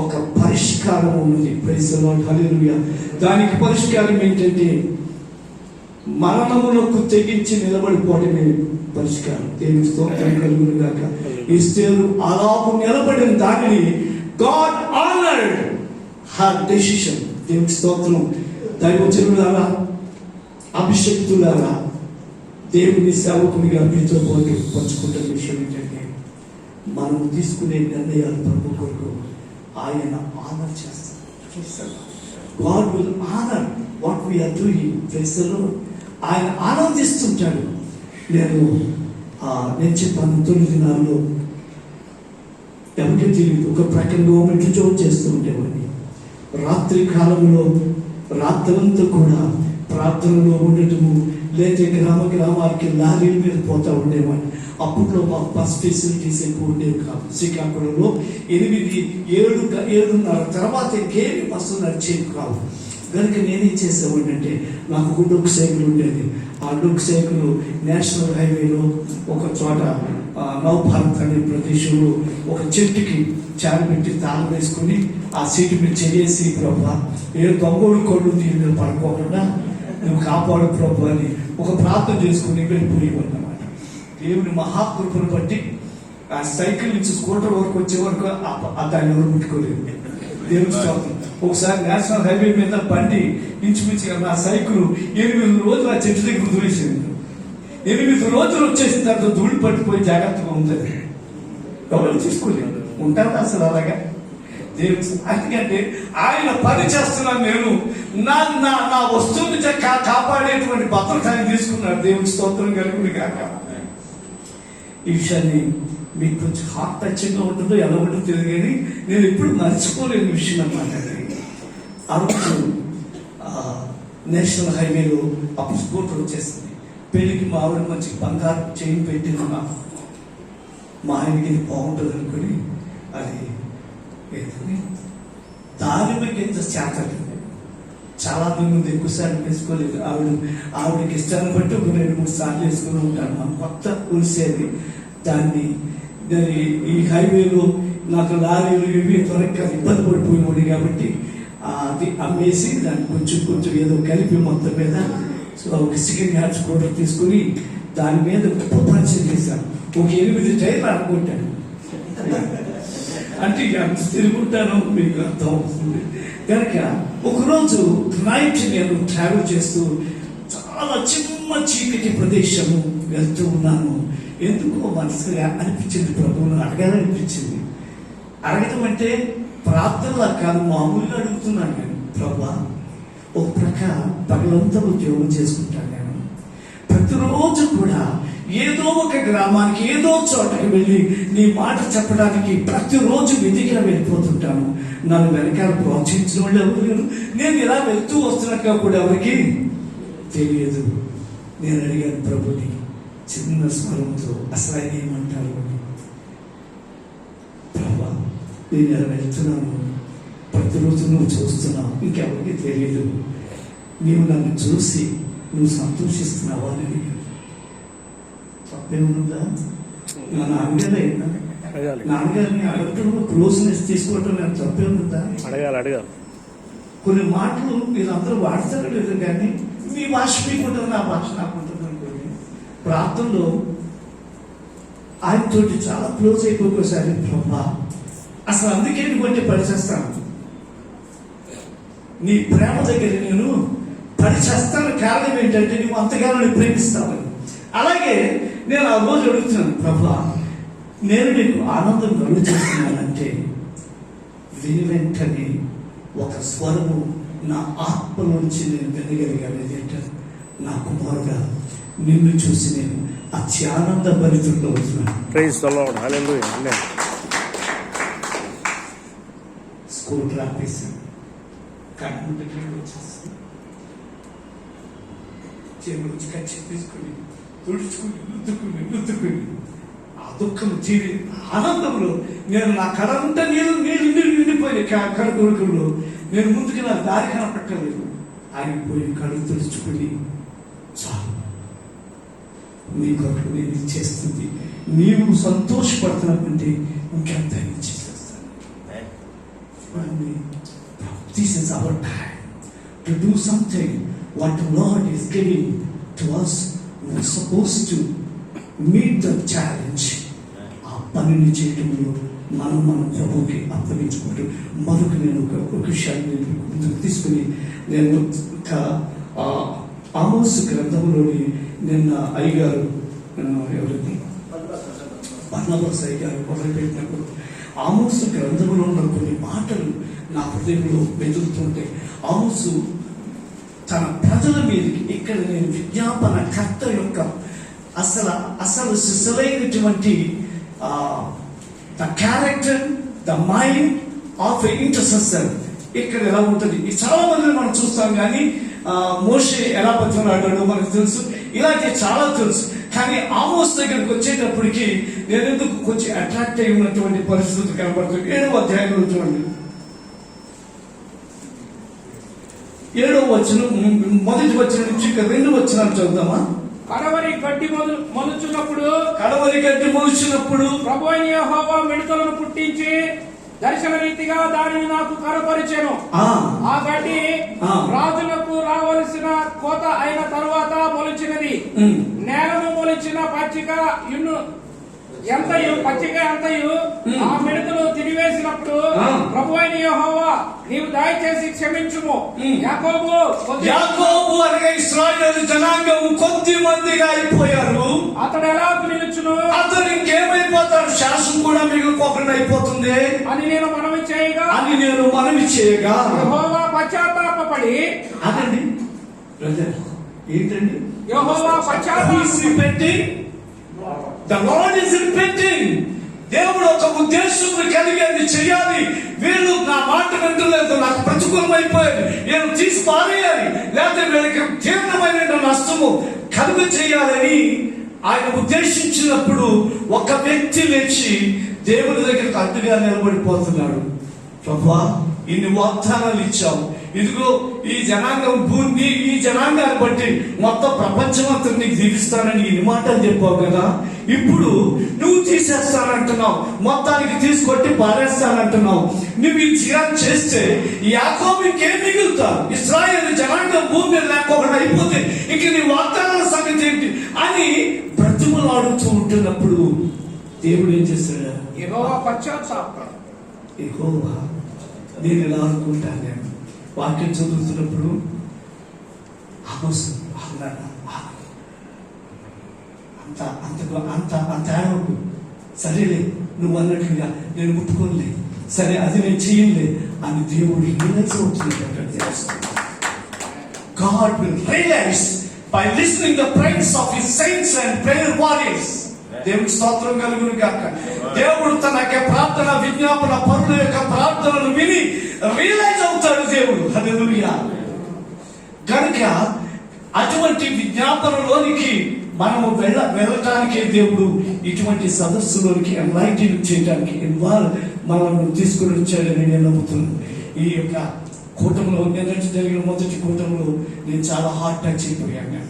A: ఒక పరిష్కారం ఉన్నది. Praise the lord. హల్లెలూయా. దానికి పరిష్కారం ఏంటంటే మరణమునకు తెగించి నిలబడిపోవడమే పరిష్కారం. దేవుని స్తోత్రం కలుగును గాక. ఎస్తేరు అలాగు నిలబడిన దానిని గాడ్ ఆనర్డ్ హర్ డెసిషన్. దేవుని స్తోత్రం. దైవజనులారా, అభిషక్తులారా, దేవుని సేవకునిగా మీతో పంచుకుంటున్న విషయం ఏంటంటే, మనం తీసుకునే నిర్ణయాలు ప్రభు కొరకు ఆయన ఆనర్ చేస్తారు. God will honour what we're doing. Praise the Lord. ఆయన ఆనందిస్తుంటాడు. నేను చెప్పాను 9 దినాల్లో ఎవరికి తెలియదు, ఒక ప్రక్కన గవర్నమెంట్ జోన్ చేస్తూ ఉండేవాడిని. రాత్రి కాలంలో రాత్రంతా కూడా ప్రార్థనలో ఉండటము, లేదా గ్రామాలకి లారీల మీద పోతా ఉండేవాడిని. అప్పట్లో మాకు బస్ ఫెసిలిటీస్ ఎక్కువ ఉండేవి కాదు. శ్రీకాకుళంలో 8, 7:30 తర్వాత ఇంకేమి బస్సులు నడిచేవి కావు. కనుక నేనేం చేసేవాడిని అంటే, నాకు ఒక డొక్కు సైకిల్ ఉండేది. ఆ డొక్కు సైకిల్ నేషనల్ హైవేలో ఒక చోట నవభారత్ అనే ప్రదేశంలో ఒక చెట్టుకి చారబెట్టి తాళం వేసుకుని ఆ సీటు మీద చేసి, ప్రభా ఏ దొంగోడు కొళ్ళు దీని మీద పడుకోకుండా నువ్వు కాపాడు ప్రభు అని ఒక ప్రార్థన చేసుకుని వెళ్ళిపోయేవాడు అన్నమాట. దేవుని మహాకృపను బట్టి ఆ సైకిల్ నుంచి స్కూటర్ వరకు వచ్చే వరకు దాన్ని ఎవరు ముట్టుకోలేదు. దేవుని స్తోత్రం. ఒకసారి నేషనల్ హైవే మీద బండి ఇంచుమించుగా నా సైకిల్ 8 రోజులు ఆ చెట్టు దగ్గర వదిలేసింది. 8 రోజులు వచ్చేసిన తర్వాత ధూళి పట్టిపోయి జాగ్రత్తగా ఉంటుంది. ఎవరు తీసుకోలేదు. ఉంటారు అసలు అలాగా. దేవుడు ఎందుకంటే ఆయన పని చేస్తున్నాను, నేను నా వస్తువుని కాపాడేటువంటి భద్రత ఆయన తీసుకున్నాడు. దేవుని స్తోత్రం కలుగును గాక. ఈ విషయాన్ని మీకు కొంచెం హార్ట్ టచింగ్గా ఉంటుందో ఎలా ఉంటుందో తెలియదు, కానీ నేను ఎప్పుడు మర్చిపోలేని విషయం అన్నమాట. ఆ రోజు నేషనల్ హైవేలో అప్పుడు స్కూటర్ వచ్చేసింది. పెళ్లికి మా ఆవిడ మంచి బంగారు చైన్ పెట్టింది. మా ఆయనకి ఇది బాగుంటుంది అనుకుని అది దానిమ్మ గింజ చేతది. చాలా మంది ముందు ఎక్కువసార్లు వేసుకోలేదు. ఆవిడకి ఇష్టాన్ని బట్టి ఒక 2-3 సార్లు వేసుకుని ఉంటాను. మనం కొత్త కొలిసేది దాన్ని. ఈ హైవేలో నాకు లారీలు ఇవి త్వరగా ఇబ్బంది పడిపోయినోడు కాబట్టి అది అమ్మేసి దాన్ని కొంచెం ఏదో కలిపి మొత్తం మీద ఒక సెకండ్ హ్యాండ్ స్కూటర్ తీసుకుని దాని మీద గొప్ప పరిచయం చేశాను. ఒక 8 టైర్లు అనుకుంటాను. అంటే ఎంత తిరుగుంటానో మీకు అర్థం అవుతుంది. కనుక ఒకరోజు నైట్ నేను ట్రావెల్ చేస్తూ చాలా చిన్న చీకటి ప్రదేశము వెళ్తూ ఉన్నాను. ఎందుకో మనసుగా అనిపించింది, ప్రభువును అడగాలనిపించింది. అడగటం అంటే ప్రార్థనలా కాదు, మామూలుగా అడుగుతున్నాను నేను. ప్రభా, ఒక ప్రకారం పగలంతా ఉద్యోగం చేసుకుంటాను నేను. ప్రతిరోజు కూడా ఏదో ఒక గ్రామానికి ఏదో చోటకి వెళ్ళి నీ మాట చెప్పడానికి ప్రతిరోజు విధిగా వెళ్ళిపోతుంటాను. నన్ను వెనకాల ప్రోత్సహించిన వాళ్ళు ఎవరు లేరు. నేను ఇలా వెళ్తూ వస్తున్నట్టుగా కూడా ఎవరికి తెలియదు. నేను అడిగాను ప్రభుని చిన్న స్వరంతో, అసలు ఆయన ఏమంటారు? ప్రభా, నేను ఇలా వెళ్తున్నాను, ప్రతిరోజు నువ్వు చూస్తున్నావు, ఇంకెవరికి తెలియదు. నీవు నన్ను చూసి నువ్వు సంతోషిస్తున్నావా అని తప్పేముందా? నా నాన్నగారు అయినా
C: అడగాలి
A: నాన్నగారిని అడగటం, క్లోజ్నెస్ తీసుకోవటం నేను తప్పేముందా?
C: అడగాలి
A: కొన్ని మాటలు మీరు అందరూ వాడతారో లేదు కానీ మీ భాష మీకుంటుంది, నా భాష నాకు ఉంటుంది అనుకోండి. ప్రార్థనలో ఆయనతోటి చాలా క్లోజ్ అయిపోయేసారి ప్రభా అసలు అందుకే నువ్వంటే పడిచేస్తాను, నీ ప్రేమ దగ్గర నేను పడిచేస్తాను. కారణం ఏంటంటే నువ్వు అంతగానో నేను ప్రేమిస్తాను. అలాగే నేను ఆ రోజు అడుగుతున్నాను, ప్రభా నేను నీకు ఆనందం కలుగు చేస్తున్నానంటే వెంటనే ఒక స్వరము నా ఆత్మలోంచి నేను వినగలిగాను. ఏంటంటే నా కుమారుడా నిన్ను చూసి నేను అత్యానంద భరితుల్లో అవుతున్నాను.
C: Praise the lord, hallelujah. Amen.
A: School రాపేసాను, కన్ను దగ్గర వచ్చేసి చేతులు వచ్చి కచ్చి తీసుకుని తుడుచుకుని రుద్దుకుని ఆ దుఃఖం తీరి ఆనందంలో నేను నా కడంతా నీళ్ళు నిండిపోయింది. కడ కొడుకుల్లో నేను ముందుకు నా దారి కనపట్టలేదు. ఆగిపోయి కడుగు తుడుచుకుని చాలు నీ కొరకు నేను ఇచ్చేస్తుంది, నీవు సంతోషపడుతున్నటువంటి ఇంకెంత ఇచ్చేస్తాను. This is our time to do something what the Lord is giving to us. We are supposed to meet the challenge. ఆ పనిని చేయటంలో మనం ప్రభుకి అప్పగించుకుంటూ మరొక నేను ఒక విషయాన్ని ముందుకు తీసుకుని నేను ఆమోసు గ్రంథంలోని నిన్న అయ్యగారు ఎవరికి బర్నబాస్ అయ్యగారు మొదలుపెట్టినప్పుడు ఆమోసు గ్రంథంలో ఉన్న కొన్ని మాటలు నా హృదయంలో మెదులుతుంటే, ఆమోసు తన ప్రజల మీదకి ఇక్కడ నేను విజ్ఞాపన కర్త యొక్క అసలు సిసలైనటువంటి the character, the mind of a intercessor ఇక్కడ ఎలా ఉంటుంది. చాలా మందిని మనం చూస్తాం కానీ మోషే ఎలా బతిమలాడాడో మనకు తెలుసు, ఇలాంటి చాలా తెలుసు. కానీ ఆమోస్ దగ్గరకు వచ్చేటప్పటికి నేను ఎందుకు కొంచెం అట్రాక్ట్ అయి ఉన్నటువంటి పరిస్థితి కనబడుతుంది. 7వ అధ్యాయంలో చూడండి, 7వ వచనం మొదటి వచనం నుంచి 2 వచనాలు చదువుదామా.
B: కడవరి గడ్డి మొలుచున్నప్పుడు ప్రభువైన యెహోవా మిడతలను పుట్టించి దర్శన రీతిగా దానిని నాకు కనపరిచెను. ఆ గడ్డి రాజులకు రావలసిన కోత అయిన తరువాత మొలిచినది. నేలను మొలిచిన పచ్చిక ఎంతయు ఆ మిడతలు తినివేసినప్పుడు ప్రభువైన యెహోవా నీవు దయచేసి క్షమించుము. యాకోబు
A: అనగా ఇశ్రాయేలు జనాంగం కొద్ది మందిగా అయిపోయారు.
B: అతడు ఎలా నిలుచును,
A: అతను ఇంకేమైపోతాడు, శాసనం కూడా మిగిలిపోకుండా అయిపోతుంది
B: అని నేను మనవి చేయగా యెహోవా పశ్చాత్తాపపడి
A: అదండి ఏంటండి
B: యెహోవా పశ్చాత్తాపపడి
A: The Lord is repenting. దేవుడు ఒక ఉద్దేశం కలిగి అది చేయాలి. వీళ్ళు నా మాట వింటలేదు, నాకు ప్రతికూలం అయిపోయారు, నేను తీసి పారేయాలి, లేకపోతే వీళ్ళకి తీవ్రమైన నష్టము కలుగు చేయాలని ఆయన ఉద్దేశించినప్పుడు ఒక వ్యక్తి లేచి దేవుని దగ్గరికి అడ్డుగా నిలబడిపోతున్నాడు. ప్రభువా ఇన్ని వాగ్దానాలు ఇచ్చావు, ఇదిగో ఈ జనాంగం భూమి, ఈ జనాంగాన్ని బట్టి మొత్తం ప్రపంచం అంతా నీకు దీవిస్తానని ఇన్ని మాటలు చెప్పావు కదా, ఇప్పుడు నువ్వు తీసేస్తానంటున్నావు, మొత్తానికి తీసుకొట్టి పారేస్తానంటున్నావు. నువ్వు ఈ చిరాకు చేస్తే యాకోబుకి ఏం మిగులుతావు? ఇశ్రాయేలు జనాంగం భూమి మీద లేకపోకుండా అయిపోతే ఇంక నీ వాగ్దానాల సంగతి ఏంటి అని బ్రతుములాడుతూ ఉంటున్నప్పుడు దేవుడు ఏం చేస్తాడు?
B: యెహోవా పశ్చాత్తాపం.
A: యెహోవా నేను ఎలా అనుకుంటాను, నేను వాక్యం చదువుతున్నప్పుడు అంత సరేలే నువ్వు అన్నట్లుగా నేను ముట్టుకోలే, సరే అది నేను చెయ్యలే అని దేవుడు రియలైజ్ అవుతుంది. God will realize by listening the prayers of his saints and prayer warriors. దేవుడి స్తోత్రం కలుగును గాక. దేవుడు తన యొక్క ప్రార్థన విజ్ఞాపన పరుల యొక్క ప్రార్థనలు విని రియలైజ్ అవుతాడు దేవుడు. హల్లెలూయా. కనుక అటువంటి విజ్ఞాపనలోనికి మనము వెళ్ళటానికి దేవుడు ఇటువంటి సదస్సులోనికి ఎన్లైటింగ్ చేయడానికి మనల్ని తీసుకుని వచ్చాడని నేను నమ్ముతున్నాను. ఈ యొక్క కూటంలో నిన్నటి జరిగిన మొదటి కూటంలో నేను చాలా హార్ట్ టచ్ అయిపోయాను.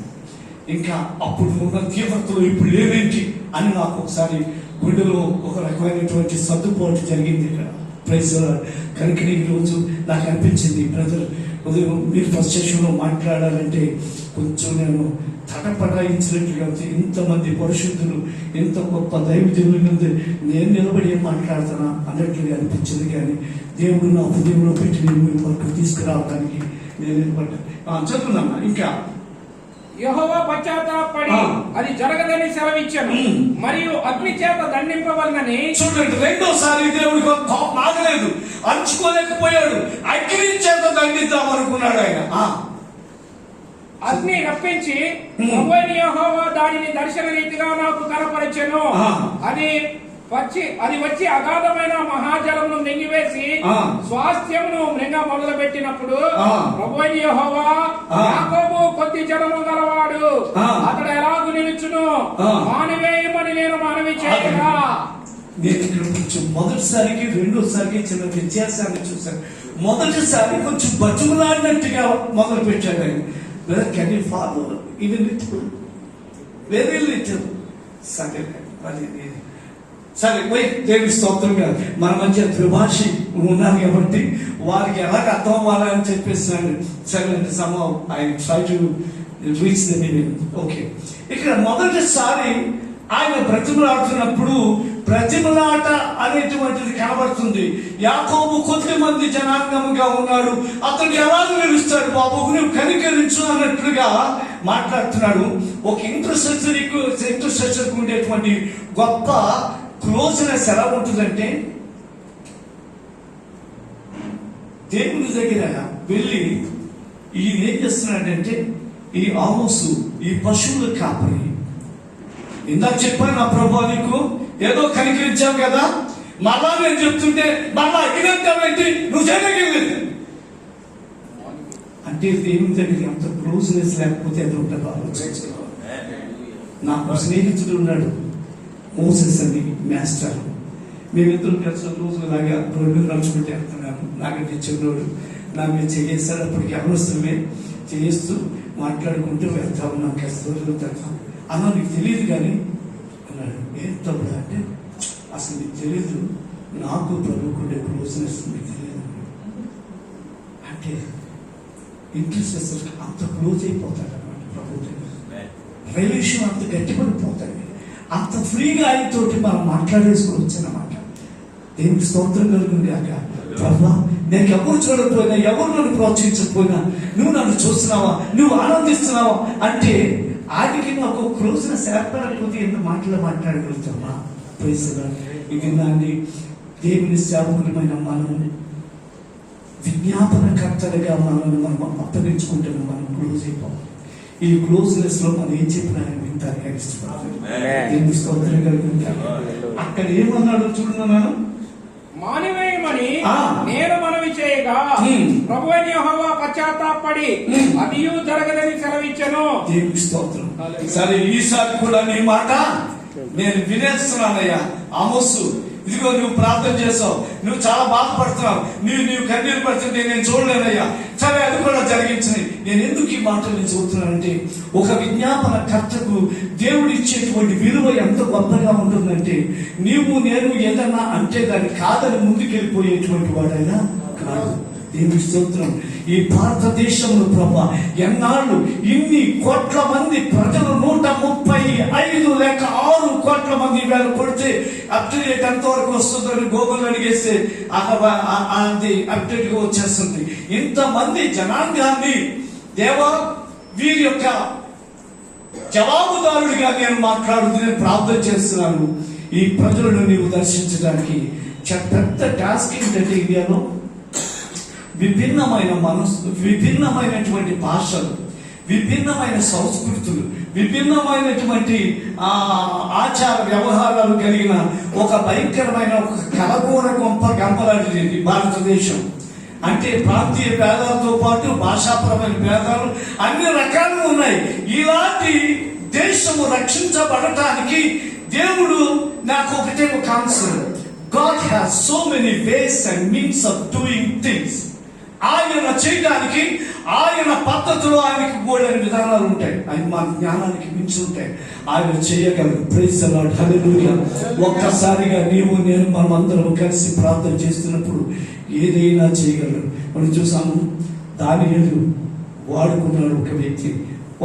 A: ఇంకా అప్పుడు ఉన్న తీవ్రతలో ఇప్పుడు లేవేంటి అని నాకు ఒకసారి గుండెలో ఒక రకమైనటువంటి సర్దుబాటు జరిగింది ఇక్కడ. ప్రైజ్ కనుక ఈరోజు నాకు అనిపించింది, బ్రదర్ ఉదయం మీరు ఫస్ట్ సెషన్లో మాట్లాడాలంటే కొంచెం నేను తటపటాయించినట్లుగా ఇంతమంది పరిశుద్ధులు, ఇంత గొప్ప దైవజనుల మీద నేను నిలబడి ఏం మాట్లాడుతున్నా అన్నట్లుగా అనిపించింది. కానీ దేవుడు నా హృదయంలో పెట్టి నేను మీ వరకు తీసుకురావడానికి నేను నిలబడ్డాను. చదువుతున్నా ఇంకా
B: యెహోవా పశ్చాత్తాపడి అది జరగదని సెలవిచ్చాను, మరియు అగ్ని చేత దండింపవలనని.
A: చూడండి, రెండోసారి దేవుడికి కోపం ఆగలేదు, అంచుకోలేకపోయాడు, అగ్ని చేత దండిద్దాం అనుకున్నాడు ఆయన.
B: అగ్ని రప్పించి ప్రభువైన యెహోవా దానిని దర్శన రీతిగా నాకు కనపరచెను. అది వచ్చి అగాధమైన మహాజలమును మింగివేసి స్వాస్థ్యమును మృంగ మొదలు పెట్టినప్పుడు ప్రభువైన యెహోవా యాకోబు కొద్ది జనము గలవాడు, అతడు ఎలాగు నిలుచును, మానివేయమని నేను మనవి చేయగా.
A: నేను ఇక్కడ కొంచెం మొదటిసారికి రెండోసారికి చిన్న వ్యత్యాసాన్ని చూశాను. మొదటిసారి కొంచెం బతుకులాడినట్టుగా మొదలు పెట్టాడు ఆయన. కెన్ యూ ఫాలో ఇది లిటిల్, వెరీ లిటిల్. సరే పోయి దేవుని స్తోత్రంగా మన మధ్య త్రిభాషి ఉన్నారు కాబట్టి వారికి ఎలాగ అర్థం అవ్వాలని చెప్పేసినాడు. సరే సమయం ఆయన try to reach the meaning. Okay, ఇక్కడ మొదటిసారి ఆయన బ్రతిమలాడుతున్నప్పుడు బ్రతిమలాట అనేటువంటిది కనబడుతుంది. యాకోబు కొద్ది మంది జనాంగముగా ఉన్నాడు, అతడు ఎలా నిలుస్తాడు బాబు, నువ్వు కనికరించు అన్నట్లుగా మాట్లాడుతున్నాడు. ఒక ఇంటర్సెసర్కి ఉండేటువంటి గొప్ప క్లోజ్నెస్ ఎలా ఉంటుందంటే, దేవుని దగ్గర వెళ్ళి ఈయన ఏం చేస్తున్నాడంటే, ఈ ఆమోసు ఈ పశువుల కాపరి, ఇందాక చెప్పాను నా ప్రభు నీకు ఏదో కనికరించావు కదా, మళ్ళా నేను చెప్తుంటే మళ్ళా ఇదంటావేంటి, నువ్వు చేయగలిగింది అంటే దేవుని దగ్గర అంత క్లోజ్నెస్ లేకపోతే అది ఉంటుంది. ఆలోచించు, నాకు స్నేహితుడు ఉన్నాడు మోసెస్ అని మాస్టర్, మేమిద్దరు కలిసి రోజు లాగా రోడ్డు నడుచుకుంటే వెళ్తున్నాను. నాకంటే చిన్నోడు నా మీద చేస్తాడు, అప్పటికి అవసరమే చేస్తూ మాట్లాడుకుంటూ వెళ్తా ఉన్నాం. కష్టం వెళ్తాం అన్నా, నీకు తెలియదు కానీ అన్నాడు. ఏం తప్పుడు అంటే, అసలు నీకు తెలియదు, నాకు ప్రభుకుండే క్లోజ్నెస్ మీకు తెలియదు అంటే ఇంట్రెస్ట్ అంత క్లోజ్ అయిపోతాడు అన్నమాట. ప్రభు రిలేషన్ అంత గట్టిపడిపోతాడు, అంత ఫ్రీగా ఆయనతోటి మనం మాట్లాడేసుకోవచ్చు అన్నమాట. దేవునికి స్తోత్రం కలుగుతుంది. అక్క ప్రభా, నేను ఎవరు చూడకపోయినా, ఎవరు నన్ను ప్రోత్సహించకపోయినా, నువ్వు నన్ను చూస్తున్నావా, నువ్వు ఆనందిస్తున్నావా అంటే ఆయనకి నాకు క్లోజ్నెస్ ఏర్పడకపోతే ఎంత మాటలు మాట్లాడగలుగుతామా? ఇది దాన్ని దేవుని సేవకులమైన మనం విజ్ఞాపనకర్తలుగా మనల్ని మనం అప్పగించుకుంటున్నాం. మనం క్లోజ్ అయిపోవాలి. ఈ క్లోజ్నెస్ లో మనం ఏం చెప్పినా ఆయన వింటారు, ఇష్టపడాలి. దేవుని స్తోత్రం కలుగుతుంది. అక్కడ ఏమన్నాడు చూడున్నాను,
B: మానివేయమని నేను మనవి చేయగా ప్రభువైన యెహోవా పశ్చాత్తాపడి అది జరగదని సెలవిచ్చెను.
A: దేవుని స్తోత్రం. సరే, ఈసారి కూడా నీ మాట నేను వినేస్తున్నానయ్యా. ఆమోసు, ఇదిగో నువ్వు ప్రార్థన చేసావు, నువ్వు చాలా బాధపడుతున్నావు, నీవు కన్నీరు పడుతుంటే నేను చూడలేనయ్యా. సరే, అది కూడా జరిగించింది. నేను ఎందుకు ఈ మాటలు నేను చెబుతున్నానంటే, ఒక విజ్ఞాపన కర్తకు దేవుడు ఇచ్చేటువంటి విలువ ఎంత గొప్పగా ఉంటుందంటే, నీవు నేను ఏదన్నా అంటే దాన్ని కాదని ముందుకెళ్ళిపోయేటువంటి వాడైనా కాదు. దేవుని స్తోత్రం. ఈ భారతదేశంలో ప్రభా ఎన్నాళ్ళు ఇన్ని కోట్ల మంది ప్రజలు 135 లేక 6 కోట్ల మంది వేళ కొడితే అప్డేట్ ఎంతవరకు వస్తుందని గూగుల్ అడిగేస్తే అది అప్డేట్ గా వచ్చేస్తుంది. ఇంతమంది జనాంగాన్ని దేవా వీరి యొక్క జవాబుదారుడిగా నేను మాట్లాడుతూ ప్రార్థన చేస్తున్నాను. ఈ ప్రజలను నీవు దర్శించడానికి పెద్ద టాస్క్ ఏంటంటే, ఇండియాలో విభిన్నమైన మనస్సు, విభిన్నమైనటువంటి భాషలు, విభిన్నమైన సంస్కృతులు, విభిన్నమైనటువంటి ఆచార వ్యవహారాలు కలిగిన ఒక భయంకరమైన ఒక కలగూర గంపలాంటిది భారతదేశం. అంటే ప్రాంతీయ భేదాలతో పాటు భాషాపరమైన భేదాలు అన్ని రకాలు ఉన్నాయి. ఇలాంటి దేశము రక్షించబడటానికి దేవుడు నాకు ఒకటే ఒక answer. God has so many ways and means of doing things. ఆయన చేయడానికి ఆయన పద్ధతులు ఆయనకి గోడని విధానాలు ఉంటాయి. ఆయన మన జ్ఞానానికి మించి ఉంటాయి. ఆయన చేయగలరు. ప్రైజ్ ది లార్డ్, హల్లెలూయా. ఒక్కసారిగా నీవు నేను మనం అందరం కలిసి ప్రార్థన చేస్తున్నప్పుడు ఏదైనా చేయగలరు. మనం చూసాము దానియేలు వాడుకున్నాడు.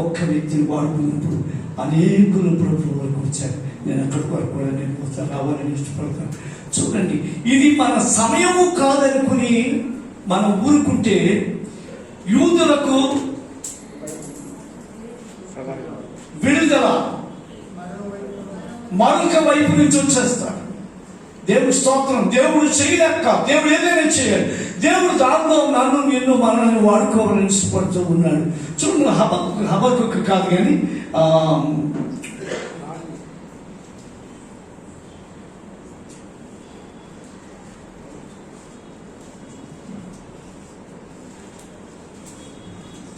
A: ఒక్క వ్యక్తిని వాడుకున్నప్పుడు అనేకులు ప్రభువు వరకు వచ్చారు. నేను అక్కడి వరకు కూడా నేను రావాలని ఇష్టపడతాను. చూడండి, ఇది మన సమయము కాదనుకుని మనం ఊరుకుంటే యూదులకు విడుదల మరొక వైపు నుంచి వచ్చేస్తాడు. దేవుడు స్తోత్రం. దేవుడు చేయలేక, దేవుడు ఏదైనా చేయాలి. దేవుడు దాంట్లో నన్ను నిన్ను మనల్ని వాడుకోవాలని ఇష్టపడుతూ ఉన్నాడు. చూడండి, హబక్కుకు కాదు కానీ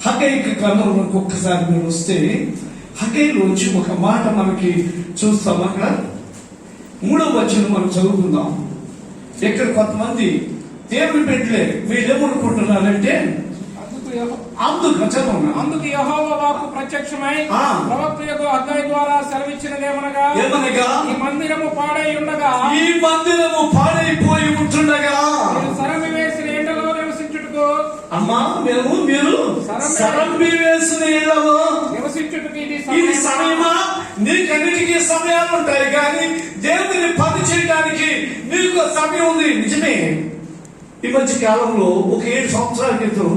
A: హగ్గయికి గ్రంథంలోకి ఒక్కసారి మీరు వస్తే హగ్గయిలోంచి ఒక మాట మనకి చూస్తాం. అక్కడ 3వ వచనం మనం చదువుకుందాం. ఇక్కడ కొంతమంది దేవుని బిడ్డలే వీళ్ళేమనుకుంటున్నారంటే
B: అందుకు యెహోవా వాక్కు ప్రత్యక్షమై ప్రవక్తయగు హగ్గయి ద్వారా సెలవిచ్చినదేమనగా, ఈ మందిరము పాడైపోయి ఉంటుండగా సరమి వేసిన ఎండలో నివసించుటకు,
A: అమ్మా మీరు సరంబి వేసిన ఇళ్లలో
B: నివసించుటకు
A: ఇది సమయమా? నీకన్నిటికీ సమయాలు ఉంటాయి, కానీ దేవుని పని చేయడానికి నీకు సమయం ఉంది. నిజమే. ఈ మధ్య కాలంలో ఒక 7 సంవత్సరాల క్రితం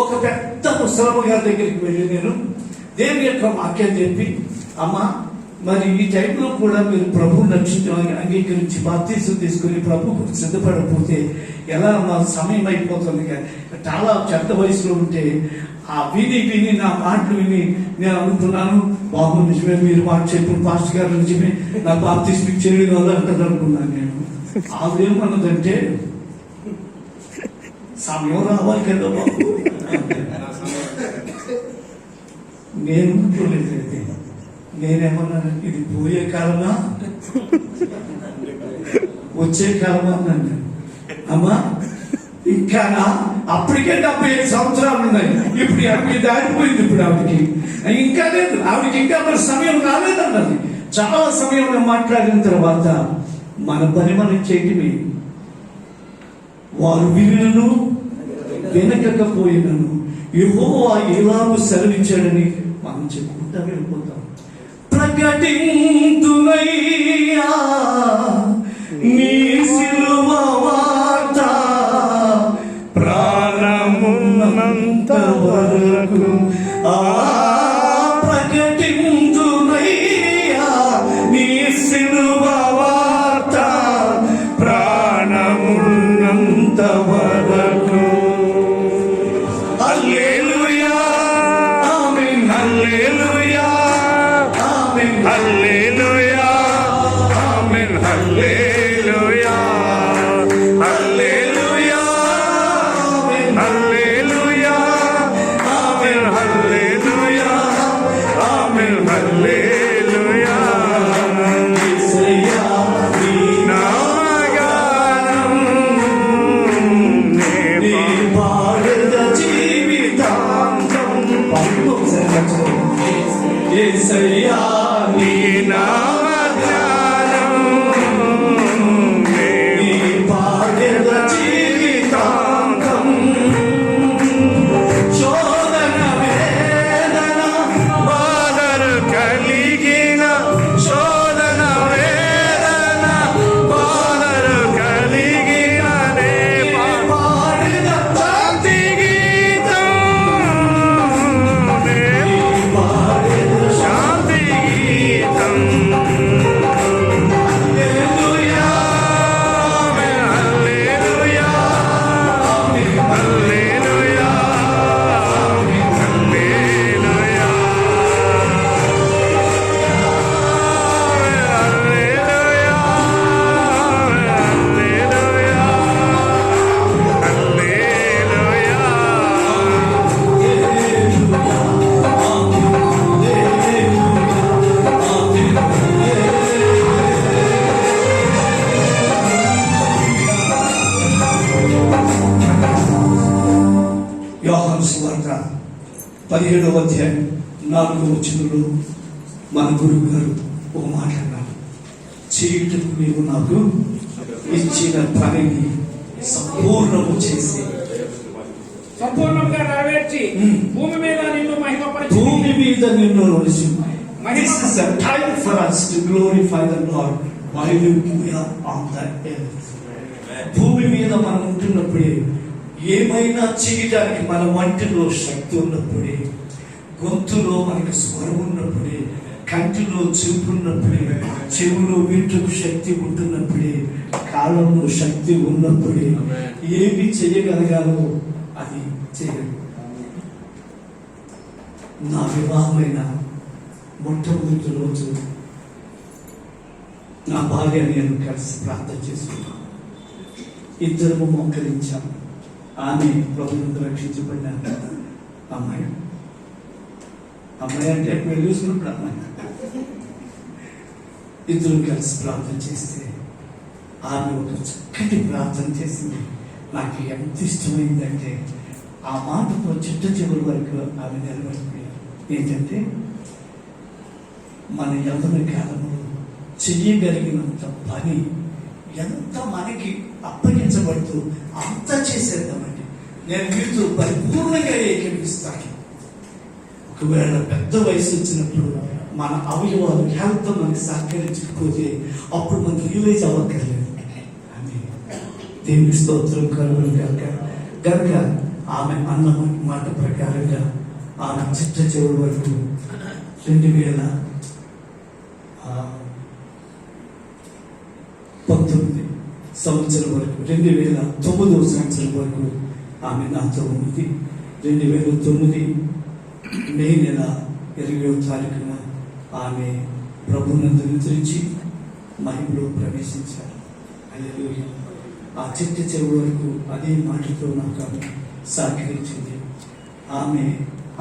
A: ఒక పెద్ద ముసలమ్మ గారి దగ్గరికి వెళ్ళి నేను దేవుని యొక్క వాక్యం చెప్పి, అమ్మా మరి ఈ టైంలో కూడా మీరు ప్రభువు అంగీకరించి బాప్తీసం తీసుకుని ప్రభువుకు సిద్ధపడకపోతే ఎలా నా సమయం అయిపోతుంది. చాలా చెత్త వయసులో ఉంటే ఆ విని నా మాటలు విని నేను అనుకున్నాను, బాబు నిజమే మీరు మాట చెప్పిన పాస్టర్ గారు నిజమే, నా బాప్తీసం చేయడం వల్ల అంటారు అనుకున్నాను. నేను ఆవిడేమన్నదంటే, సమయం రావాలి కదా బాబు. నేను అనుకోలేదు. నేనేమన్నాను, ఇది పోయే కాలమా వచ్చే కాలమా అన్నాను. అమ్మా ఇంకా అప్పటికే 75 సంవత్సరాలు ఉన్నాయి. ఇప్పుడు 80 దాటిపోయింది. ఇప్పుడు ఆవిడకి ఇంకా లేదు. ఆవిడకి ఇంకా మరి సమయం రాలేదన్నది. చాలా సమయంలో మాట్లాడిన తర్వాత మన పని మనం చేయటమే. వారు వినను వినకపోయినను యెహోవా ఎలాగూ సెలవిచ్చాడని మనం చెప్పుకుంటా వెళ్ళిపోతాం. ప్రకటింతునయ్యా నీ సిలువ వార్త, ప్రాణమున్నంత వరకు ప్రకటింతునయ్యా నీ సిలువ వార్త, ప్రాణమున్నంత వరకు. హల్లెలూయా, ఆమేన్. హల్లెలూయా, ఆమేన్. హల్లెలూయా, ఆమేన్. హల్లెలూయా, హల్లెలూయా, ఆమేన్. హల్లెలూయా, ఆమేన్. హల్లెలూయా, యోహాను సువార్త 17వ అధ్యాయం 4వ వచనంలో మన గురువు గారు ఒక మాట అన్నారు. చీటుకు నీవు నాకు ఇచ్చిన పనిని సంపూర్ణము చేసి
B: సంపూర్ణంగా నెరవేర్చి భూమి మీద నిన్ను మహిమపరచు.
A: భూమి మీద నిన్ను నిలిచి. This is a time for us to glorify the Lord while we are on the earth. భూమి మీద మనం ఉంటున్నప్పుడే, ఏమైనా చేయడానికి మన వంటిలో శక్తి ఉన్నప్పుడే, గొంతులో మనకి స్వరం ఉన్నప్పుడే, కంటిలో చూపు ఉన్నప్పుడే, చెవులో వింటుకు శక్తి ఉంటున్నప్పుడే, కాలంలో శక్తి ఉన్నప్పుడే ఏమి చేయగలగాలో అది చేయగలరు. నా వివాహమైన మొట్టమొదటి రోజు నా భార్య నేను కలిసి ప్రార్థన చేసుకున్నాను. ఇద్దరము మోకరించాము. ఆమె ప్రభువును రక్షించబడిన అమ్మాయి అంటే పెళ్లి చూసుకున్నప్పుడు అమ్మాయి. ఇద్దరు కలిసి ప్రార్థన చేస్తే ఆమె ఒక చక్కటి ప్రార్థన చేసింది. నాకు ఎంత ఇష్టమైందంటే ఆ మాటతో చిట్ట చివరి వరకు ఆమె నిలబడిపోయారు. ఏంటంటే, మన యవ్వన కాలంలో చెయ్యగలిగినంత పని ఎంత మనకి అప్పగించబడుతూ అంత చేసేద్దామండి. నేను మీతో పరిపూర్ణంగా ఏకీపిస్తాను. ఒకవేళ పెద్ద వయసు వచ్చినప్పుడు మన అవయవాలు హెల్త్ మనకి సహకరించకపోతే అప్పుడు మనకి రియలైజ్ అవ్వక్కర్లేదు. అని దేవుని స్తోత్రం కలుగును కనుక ఆమె అన్న మాట ప్రకారంగా ఆమె చిట్ట చివరి వరకు 2019 సంవత్సరం వరకు 2009వ సంవత్సరం వరకు ఆమె నాతో ఉన్నది. 2009 మే నెల 20వ తారీఖున ఆమె ప్రభునందు నిద్రించి మహిమలో ప్రవేశించారు. హల్లెలూయా. ఆ చిట్ట చివరి వరకు అదే మాటతో నాకు ఆమె సహకరించింది. ఆమె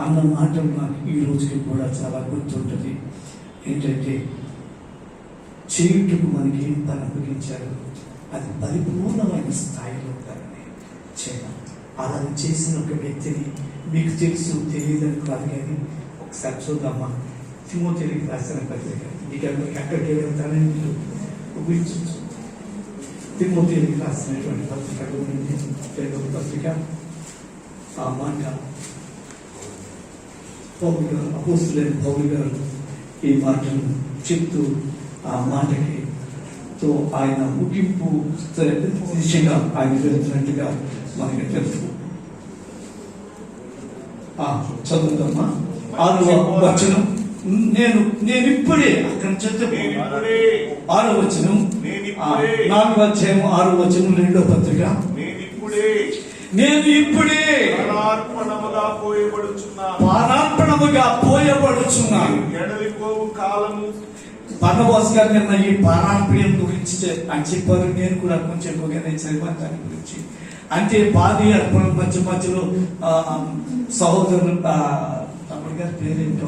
A: అన్న మాట నాకు ఈ రోజుకి కూడా చాలా గుర్తుంటుంది. ఏంటంటే, చేయుటకు మనకి ఏం పని అప్పగించారు అది పరిపూర్ణమైన స్థాయిలో దాన్ని చేయాలి. అలా చేసిన ఒక వ్యక్తిని మీకు తెలుసు తెలియదని కాదు, కానీ ఒకసారి చూద్దామా. తిమోతికి రాసిన పత్రిక, మీకు ఎక్కడికి వెళ్తానని మీరు ఊహించవచ్చు. తిమోతికి రాసినటువంటి పత్రిక 2వ పత్రిక. ఆ మాట పౌలు గారు, అపోస్తులైన పౌలు గారు ఈ మాటను చెప్తూ ఆ మాటకి తో ఆయన ముగింపు దిశగా ఆయన వెళ్తున్నట్టుగా మనకి తెలుసు. చదువుతామా 6వ వచనం. నేను ఇప్పుడే అక్కడ చదువు 6వ వచనం, 4వ అధ్యాయం 6వ వచనం 2వ పత్రిక. నేను ఇప్పుడే పానార్పణముగా పోయబడుచున్నాను. పర్ణవాస్ గారు నిన్న ఈ పారార్పణం గురించి అని చెప్పారు. నేను కూడా కొంచెం ఎక్కువగా చదివాను దాని గురించి. అంటే పాది అర్పణ మధ్యలో సహోదరులు తమ్ముడు గారి పేరేంటో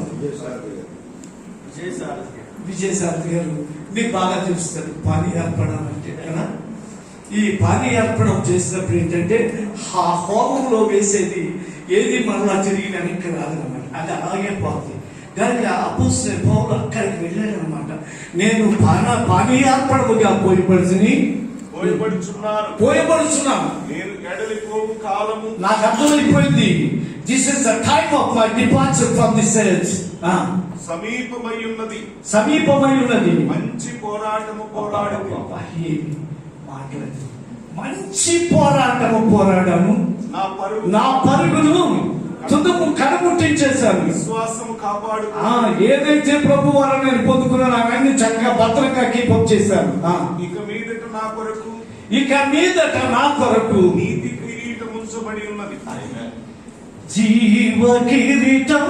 A: విజయసారథి గారు మీకు బాగా తెలుస్తారు. పానీ అర్పణం అంటే కదా. ఈ పానీ అర్పణం చేసినప్పుడు ఏంటంటే ఆ హోమంలో వేసేది ఏది మరలా తిరిగి వెనక్కి రాదనమాట. అది అలాగే పోతుంది. కనుక అపోస్తలుడైన పౌలు అక్కడికి వెళ్ళాడు అనమాట. నేను పానీయార్పణముగా పోయబడుచున్నాను. నాకు అర్థమైపోయింది. This is the time of my departure from this earth. సమీపమై ఉన్నది.
D: మంచి పోరాటము
A: మంచి పోరాటము పోరాడము. నా పరుగును తుదము కనుముట్టించేశాను.
D: విశ్వాసము కాపాడు.
A: ఏదైతే ప్రభు వల్ల నేను పొందుకున్నాను అవన్నీ చక్కగా భద్రంగా కీపప్ చేశాను. ఇక మీదట నా కొరకు
D: నీతి కిరీటం ఉంచబడి ఉన్నది.
A: జీవ కిరీటం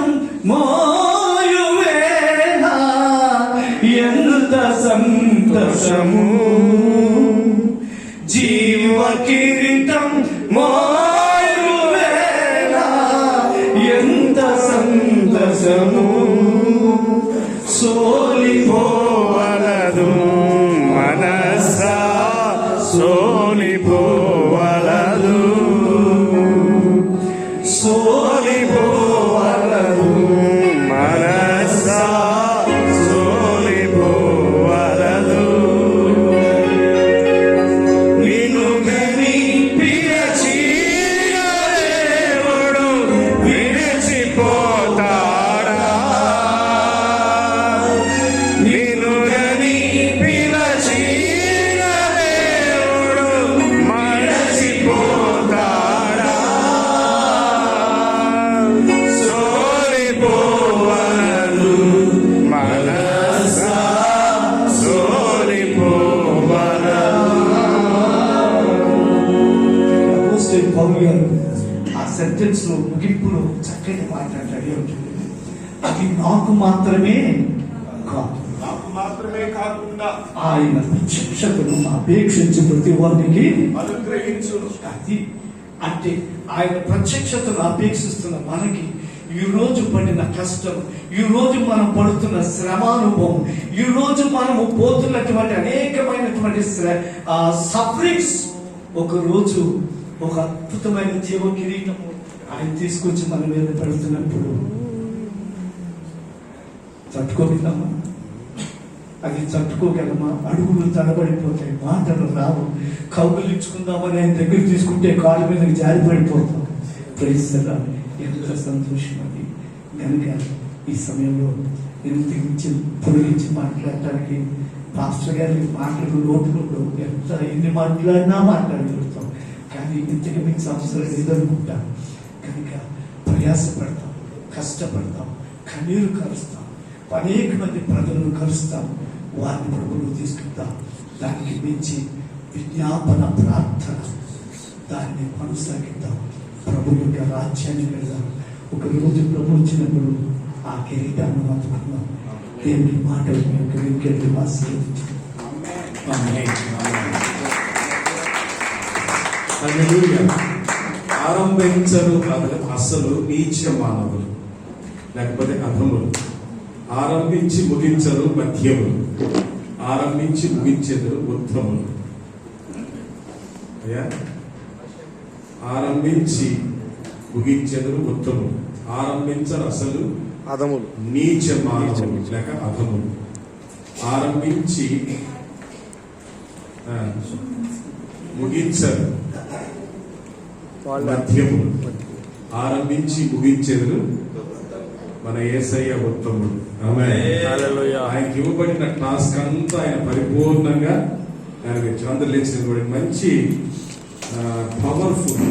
A: మోయువేళ ఎంత సంతోషము. జీవ కిరీటం మోయువేళ ఎంత సంతోషము.
C: సోలిపోవలదు మనసా, సోలిపోవలదు. సోలిపోవలదు మనసా సోలిపోవలదు నిన్ను గని పిలచిన దేవుడు విడిచిపోతాడా నిన్ను గని పిలచిన దేవుడు మరచిపోతాడా సోలిపోవలదు మనసా సోలిపోవలదు
A: అపోస్తలుడైన పౌలు గారు ఆ సెంటెన్స్ లో ముగింపులో చక్కటి మాట్లాడాడు. ఏమిటంటే, అది నాకు మాత్రమే కాదు,
D: నాకు మాత్రమే కాకుండా
A: ఆయన ప్రత్యక్షతను అపేక్షించి ప్రతి వారికి
D: అనుగ్రహించును.
A: అది అంటే ఆయన ప్రత్యక్షతను అపేక్షిస్తున్న మనకి ఈ రోజు పడిన కష్టం, ఈ రోజు మనం పడుతున్న శ్రమానుభవం, ఈ రోజు మనము పోతున్నటువంటి అనేకమైనటువంటి సఫరింగ్స్ ఒక రోజు ఒక అద్భుతమైన జీవ కిరీటము ఆయన తీసుకొచ్చి మన మీద పెడుతున్నప్పుడు తట్టుకోగలమా? అది తట్టుకోగలమా? అడుగులు తడబడిపోతాయి, మాటలు రావు, కౌగులించుకుందామని ఆయన దగ్గర తీసుకుంటే కాళ్ళ మీద జారిపడిపోతాం. ప్రైస్తరా, ఎంత సంతోషం అది. కనుక ఈ సమయంలో నేను తెగించి పొడిగించి మాట్లాడటానికి పాస్టర్ గారి మాటలు నోటులో ఎంత ఎన్ని మాట్లాడినా మాట్లాడగలుగుతాం, కానీ ఇంతకు మించి అవసరం లేదనుకుంటాం. కనుక ప్రయాసపడతాం, కష్టపడతాం, కన్నీరు కలుస్తాం, అనేక మంది ప్రజలను కలుస్తాం, వారిని ప్రభువులు తీసుకుంటాం. దానికి మించి విజ్ఞాపన ప్రార్థన, దాన్ని కొనసాగిద్దాం. ప్రభు యొక్క రాజ్యాన్ని వెళ్దాం. ఒక రోజు ప్రభు వచ్చినప్పుడు ఆ కిరీటాన్ని అందుకున్నాం. దేవుని మాటలు మీ యొక్క విజ్ఞప్తి
E: ఆరంభించరు అసలు నీచ మానవులు, లేకపోతే అధములు. ఆరంభించి ముగించరు మధ్యములు, ఆరంభించి ముగించెదరు ఉత్తములు. అయ్యా, ఆరంభించి ముగించెదరు ఉత్తములు, ఆరంభించరు అసలు
C: అదములు
E: నీచ మానవులు లేక అధములు. ఆరంభించి ముగించరు మధ్యములు, ఆరంభించి ముగించెదరు మన యేసయ్య ఉత్తముడు. ఆయనకి ఇవ్వబడిన టాస్క్ అంతా ఆయన పరిపూర్ణంగా ఆయనకి అందరు లేచిన మంచి పవర్ఫుల్